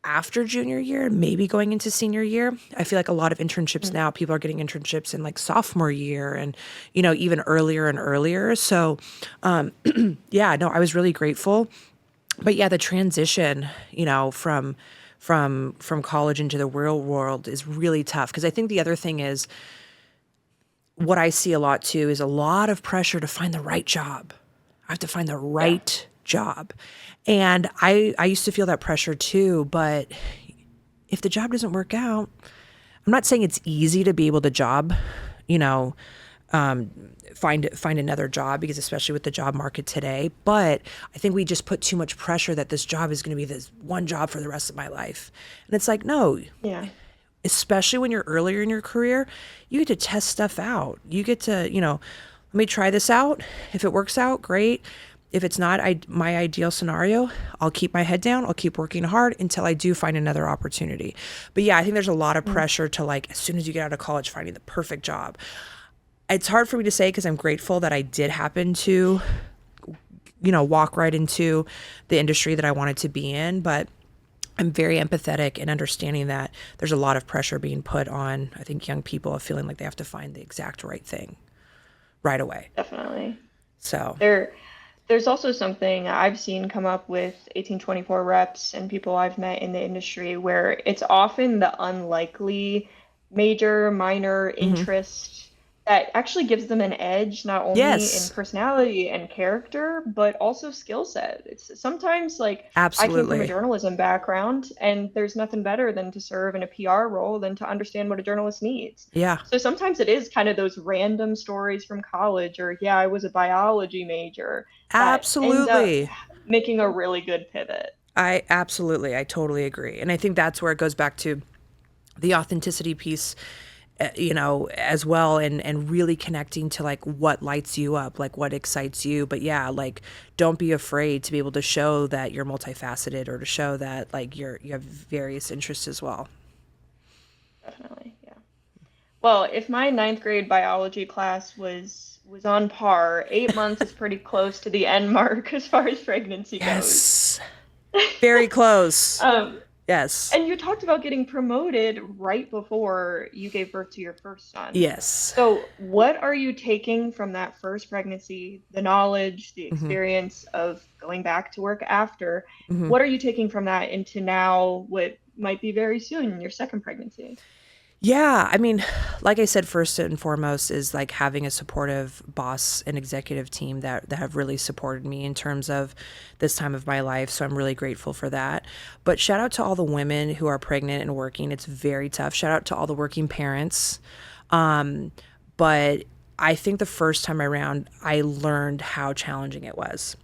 Speaker 2: after junior year, maybe going into senior year. I feel like a lot of internships now, people are getting internships in like sophomore year and, even earlier and earlier. So, yeah, no, I was really grateful. But yeah, the transition, from college into the real world is really tough. Because I think the other thing is what I see a lot too is a lot of pressure to find the right job. I have to find the
Speaker 1: Yeah.
Speaker 2: right job. And I used to feel that pressure too, but if the job doesn't work out, I'm not saying it's easy to be able to you know, find another job, because especially with the job market today, but I think we just put too much pressure that this job is going to be this one job for the rest of my life. And it's like, no,
Speaker 1: Yeah.
Speaker 2: especially when you're earlier in your career, you get to test stuff out. You get to, let me try this out. If it works out, great. If it's not my ideal scenario, I'll keep my head down. I'll keep working hard until I do find another opportunity. But yeah, I think there's a lot of pressure to like, as soon as you get out of college, finding the perfect job. It's hard for me to say because I'm grateful that I did happen to, walk right into the industry that I wanted to be in. But I'm very empathetic and understanding that there's a lot of pressure being put on, I think, young people of feeling like they have to find the exact right thing right away.
Speaker 1: Definitely.
Speaker 2: So,
Speaker 1: There's also something I've seen come up with 1824 reps and people I've met in the industry where it's often the unlikely major, minor
Speaker 2: mhm.
Speaker 1: interest that actually gives them an edge, not only in
Speaker 2: Yes,
Speaker 1: personality and character, but also skill set. It's sometimes like I came from a
Speaker 2: absolutely.
Speaker 1: journalism background, and there's nothing better than to serve in a PR role than to understand what a journalist needs.
Speaker 2: Yeah,
Speaker 1: So sometimes it is kind of those random stories from college, or yeah, I was a biology major that end up
Speaker 2: absolutely.
Speaker 1: making a really good pivot.
Speaker 2: I totally agree. And I think that's where it goes back to the authenticity piece, as well, and really connecting to like what lights you up, like what excites you. But yeah, like don't be afraid to be able to show that you're multifaceted, or to show that like you have various interests as well.
Speaker 1: Definitely, yeah. Well, if my ninth grade biology class was on par, 8 months is pretty close to the end mark as far as pregnancy goes.
Speaker 2: Yes. Very close.
Speaker 1: Um,
Speaker 2: Yes.
Speaker 1: and you talked about getting promoted right before you gave birth to your first son.
Speaker 2: Yes.
Speaker 1: So, what are you taking from that first pregnancy, the knowledge, the
Speaker 2: Hmm.
Speaker 1: experience of going back to work after?
Speaker 2: Hmm.
Speaker 1: What are you taking from that into now, what might be very soon, your second pregnancy?
Speaker 2: Yeah, I mean, like I said, first and foremost is like having a supportive boss and executive team that have really supported me in terms of this time of my life. So I'm really grateful for that. But shout out to all the women who are pregnant and working. It's very tough. Shout out to all the working parents. Um, but I think the first time around, I learned how challenging it was.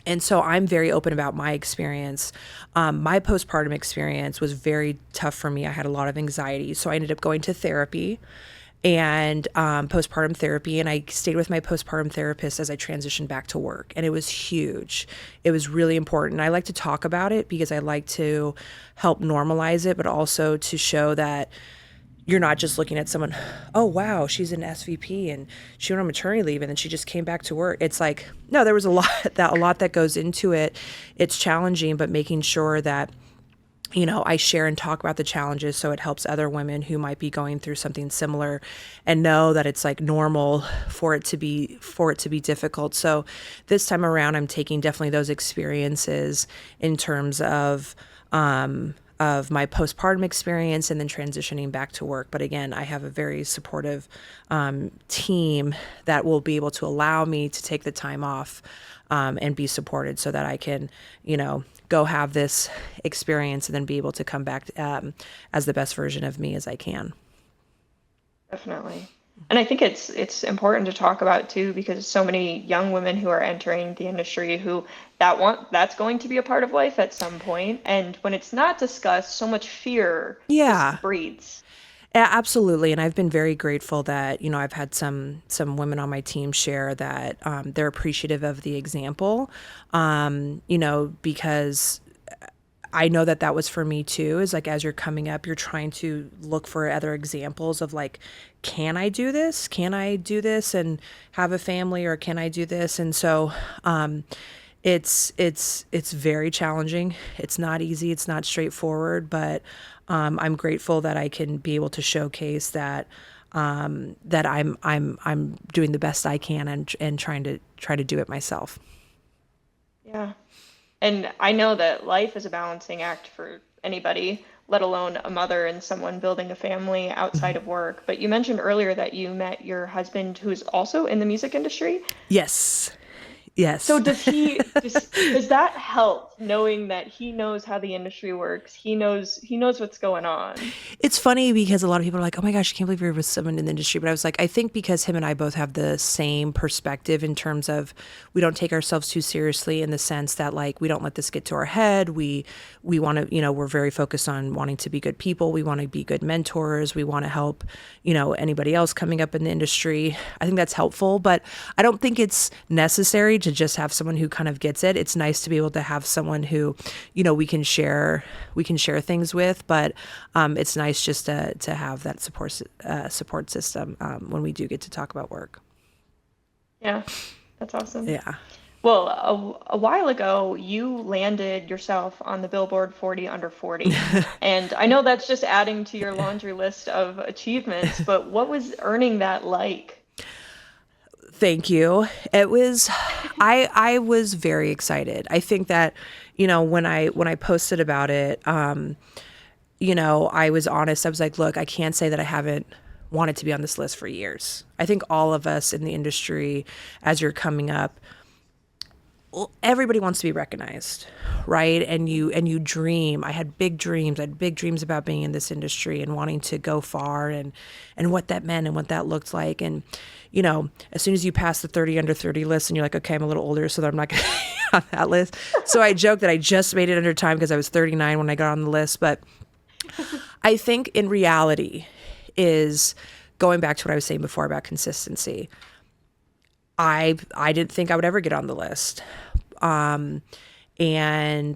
Speaker 2: And so I'm very open about my experience. My postpartum experience was very tough for me. I had a lot of anxiety. So I ended up going to therapy. and postpartum therapy. And I stayed with my postpartum therapist as I transitioned back to work. And it was huge. It was really important. I like to talk about it because I like to help normalize it, but also to show that you're not just looking at someone, oh, wow, she's an SVP and she went on maternity leave and then she just came back to work. It's like, no, there was a lot that goes into it. It's challenging, but making sure that I share and talk about the challenges so it helps other women who might be going through something similar and know that it's like normal for it to be difficult. So this time around, I'm taking definitely those experiences in terms of my postpartum experience and then transitioning back to work. But again, I have a very supportive team that will be able to allow me to take the time off and be supported so that I can, go have this experience and then be able to come back as the best version of me as I can.
Speaker 1: Definitely. And I think it's important to talk about too, because so many young women who are entering the industry who that's going to be a part of life at some point. And when it's not discussed, so much fear
Speaker 2: Yeah.
Speaker 1: just breeds.
Speaker 2: Yeah, absolutely. And I've been very grateful that, I've had some women on my team share that they're appreciative of the example, because I know that was for me too, is like, as you're coming up, you're trying to look for other examples of like, can I do this? Can I do this and have a family, or can I do this? And so, it's very challenging. It's not easy. It's not straightforward, but I'm grateful that I can be able to showcase that that I'm doing the best I can and trying to do it myself.
Speaker 1: Yeah. And I know that life is a balancing act for anybody, let alone a mother and someone building a family outside of work. But you mentioned earlier that you met your husband who's also in the music industry.
Speaker 2: Yes.
Speaker 1: So
Speaker 2: Yes.
Speaker 1: does that help knowing that he knows how the industry works? He knows what's going on.
Speaker 2: It's funny because a lot of people are like, "Oh my gosh, I can't believe you're with someone in the industry." But I was like, I think because him and I both have the same perspective in terms of we don't take ourselves too seriously, in the sense that like we don't let this get to our head. We want to, we're very focused on wanting to be good people. We want to be good mentors. We want to help, anybody else coming up in the industry. I think that's helpful, but I don't think it's necessary to just have someone who kind of gets it. It's nice to be able to have someone who, we can share things with, but it's nice just to have that support system when we do get to talk about work.
Speaker 1: Yeah, that's awesome.
Speaker 2: Yeah.
Speaker 1: Well, a while ago, you landed yourself on the Billboard 40 under 40. And I know that's just adding to your laundry list of achievements, but what was earning that like?
Speaker 2: Thank you. It was, I was very excited. I think that, when I posted about it, I was honest. I was like, look, I can't say that I haven't wanted to be on this list for years. I think all of us in the industry, as you're coming up, everybody wants to be recognized, right? And you dream. I had big dreams. I had big dreams about being in this industry and wanting to go far, and what that meant and what that looked like. And as soon as you pass the 30 under 30 list and you're like, okay, I'm a little older, so that I'm not going to be on that list. So I joke that I just made it under time because I was 39 when I got on the list. But I think in reality is going back to what I was saying before about consistency. I didn't think I would ever get on the list. And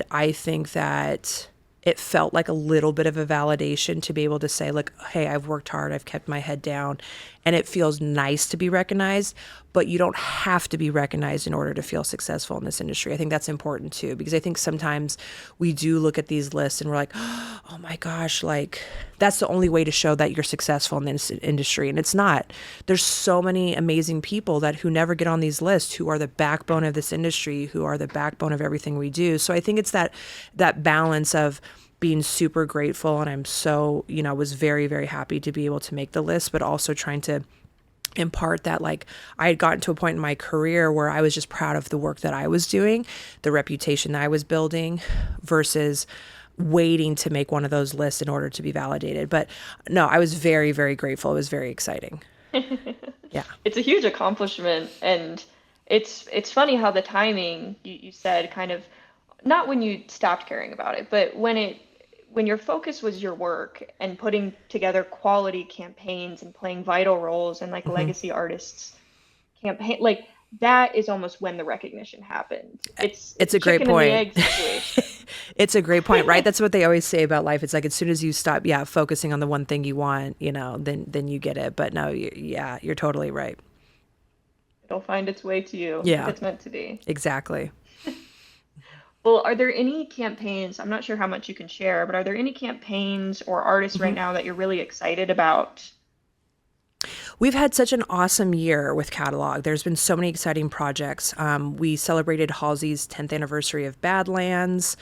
Speaker 2: I think that it felt like a little bit of a validation to be able to say, like, hey, I've worked hard, I've kept my head down, and it feels nice to be recognized, but you don't have to be recognized in order to feel successful in this industry. I think that's important too, because I think sometimes we do look at these lists and we're like, oh my gosh, like that's the only way to show that you're successful in this industry. And it's not. There's so many amazing people who never get on these lists, who are the backbone of this industry, who are the backbone of everything we do. So I think it's that balance of being super grateful. And I'm so, was very, very happy to be able to make the list, but also trying to impart that, like, I had gotten to a point in my career where I was just proud of the work that I was doing, the reputation that I was building, versus waiting to make one of those lists in order to be validated. But no, I was very, very grateful. It was very exciting. Yeah.
Speaker 1: It's a huge accomplishment, and it's funny how the timing you said kind of, not when you stopped caring about it, but when your focus was your work and putting together quality campaigns and playing vital roles in like
Speaker 2: Hmm.
Speaker 1: legacy artists campaign, like that is almost when the recognition happened. It's
Speaker 2: It's
Speaker 1: a
Speaker 2: a great
Speaker 1: chicken and the
Speaker 2: point.
Speaker 1: egg situation.
Speaker 2: It's a great point, right? That's what they always say about life. It's like as soon as you stop, yeah, focusing on the one thing you want, then you get it. But no, yeah, you're totally right.
Speaker 1: It'll find its way to you if
Speaker 2: Yeah,
Speaker 1: it's meant to be.
Speaker 2: exactly.
Speaker 1: Well, are there any campaigns? I'm not sure how much you can share, but are there any campaigns or artists right
Speaker 2: Mhm.
Speaker 1: now that you're really excited about?
Speaker 2: We've had such an awesome year with catalog. There's been so many exciting projects. We celebrated Halsey's 10th anniversary of Badlands.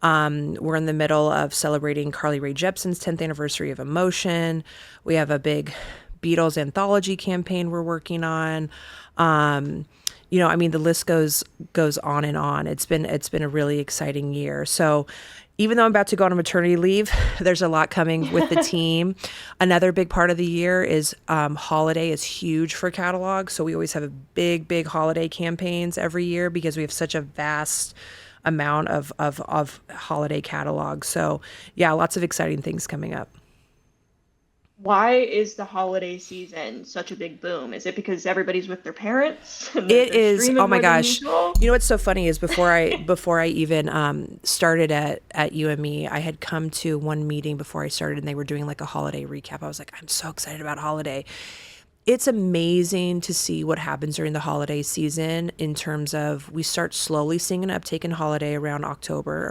Speaker 2: We're in the middle of celebrating Carly Rae Jepsen's 10th anniversary of Emotion. We have a big Beatles anthology campaign we're working on. I mean, the list goes on and on. It's been a really exciting year. So even though I'm about to go on a maternity leave, there's a lot coming with the team. Another big part of the year is holiday is huge for catalog. So we always have a big holiday campaigns every year because we have such a vast amount of holiday catalog. So yeah, lots of exciting things coming up.
Speaker 1: Why is the holiday season such a big boom? Is it because everybody's with their parents and they're,
Speaker 2: It
Speaker 1: they're
Speaker 2: is. Oh
Speaker 1: streaming
Speaker 2: my
Speaker 1: more than
Speaker 2: gosh.
Speaker 1: usual?
Speaker 2: You know what's so funny is before I even started at UME, I had come to one meeting before I started, and they were doing like a holiday recap. I was like, I'm so excited about holiday. It's amazing to see what happens during the holiday season in terms of we start slowly seeing an uptake in holiday around October,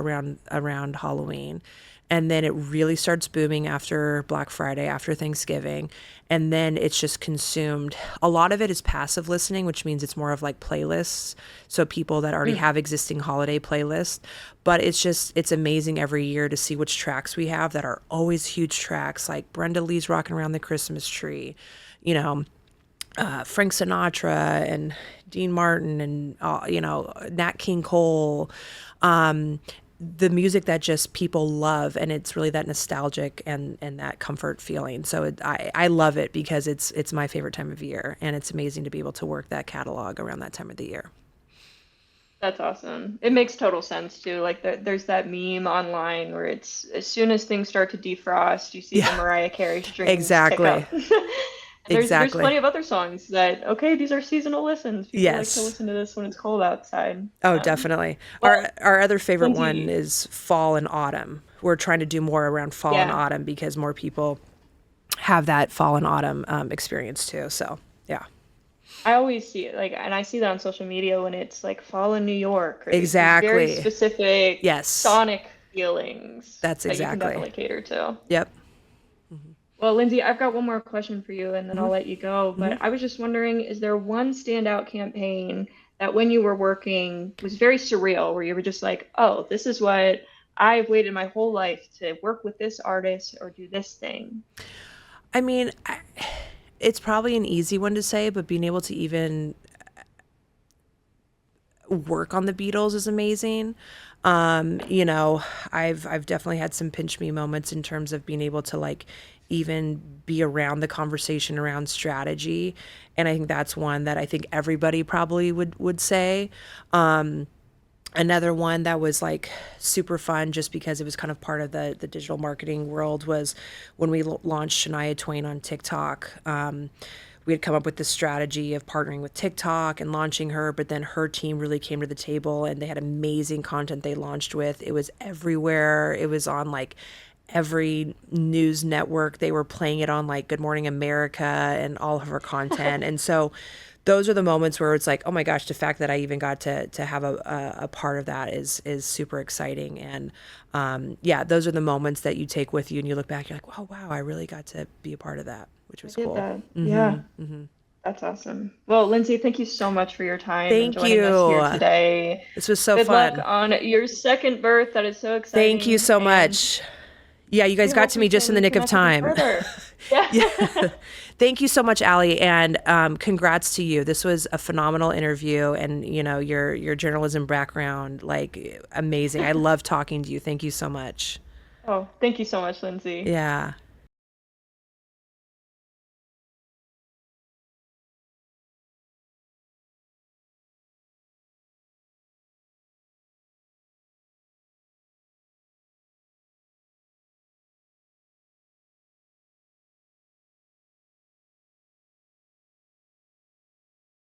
Speaker 2: around Halloween. And then it really starts booming after Black Friday, after Thanksgiving. And then it's just consumed. A lot of it is passive listening, which means it's more of like playlists. So people that already
Speaker 1: Mm.
Speaker 2: have existing holiday playlists. But it's amazing every year to see which tracks we have that are always huge tracks, like Brenda Lee's Rocking Around the Christmas Tree, you know, Frank Sinatra and Dean Martin and Nat King Cole, the music that just people love, and it's really that nostalgic and that comfort feeling. So I love it because it's my favorite time of year, and it's amazing to be able to work that catalog around that time of the year.
Speaker 1: That's awesome. It makes total sense too. Like there's that meme online where it's as soon as things start to defrost, you see the
Speaker 2: Yeah,
Speaker 1: Mariah Carey strings tick
Speaker 2: exactly,
Speaker 1: up. And there's
Speaker 2: exactly.
Speaker 1: plenty of other songs that okay, these are seasonal listens. People like to
Speaker 2: Yes.
Speaker 1: listen to this when it's cold outside.
Speaker 2: Oh, definitely.
Speaker 1: Well,
Speaker 2: Our other favorite one
Speaker 1: Lindsay,
Speaker 2: is fall and autumn. We're trying to do more around fall and
Speaker 1: yeah,
Speaker 2: autumn because more people have that fall and autumn experience too. So yeah,
Speaker 1: I always see it like, and I see that on social media when it's like fall in New York or these very
Speaker 2: exactly.
Speaker 1: specific
Speaker 2: Yes,
Speaker 1: sonic feelings
Speaker 2: that's
Speaker 1: that you can
Speaker 2: exactly.
Speaker 1: definitely cater to.
Speaker 2: Yep. Hmm.
Speaker 1: Well, Lindsay, I've got one more question for you and then
Speaker 2: Hmm.
Speaker 1: I'll let you go.
Speaker 2: Hmm.
Speaker 1: But I was just wondering, is there one standout campaign that when you were working was very surreal, where you were just like, oh, this is what I've waited my whole life to work with this artist or do this thing?
Speaker 2: I mean, it's probably an easy one to say, but being able to even work on the Beatles is amazing. You know, I've definitely had some pinch me moments in terms of being able to like even be around the conversation around strategy, and I think that's one that I think everybody probably would say. Another one that was like super fun just because it was kind of part of the digital marketing world was when we launched Shania Twain on TikTok. We had come up with this strategy of partnering with TikTok and launching her, but then her team really came to the table and they had amazing content they launched with. It was everywhere. It was on like every news network. They were playing it on like Good Morning America and all of her content. And so those are the moments where it's like, oh my gosh, the fact that I even got to have a part of that is super exciting. And yeah, those are the moments that you take with you and you look back, you're like, oh wow, I really got to be a part of that, which
Speaker 1: I
Speaker 2: was
Speaker 1: did
Speaker 2: cool.
Speaker 1: that.
Speaker 2: Hmm.
Speaker 1: Yeah,
Speaker 2: Hmm.
Speaker 1: that's awesome. Well, Lindsay, thank you so much for your time and
Speaker 2: Thank
Speaker 1: joining us here
Speaker 2: you.
Speaker 1: today.
Speaker 2: This was so
Speaker 1: Good luck
Speaker 2: fun.
Speaker 1: on your second birth. That is so
Speaker 2: Thank you
Speaker 1: exciting.
Speaker 2: so
Speaker 1: And
Speaker 2: much. Yeah, you
Speaker 1: we
Speaker 2: guys got
Speaker 1: hope
Speaker 2: to
Speaker 1: we
Speaker 2: me just in the
Speaker 1: can
Speaker 2: nick of
Speaker 1: connect with you
Speaker 2: time.
Speaker 1: further. Yeah.
Speaker 2: Yeah. Thank you so much, Allie, and congrats to you. This was a phenomenal interview, and your journalism background, like amazing. I love talking to you. Thank you so much.
Speaker 1: Oh, thank you so much, Lindsay.
Speaker 2: Yeah.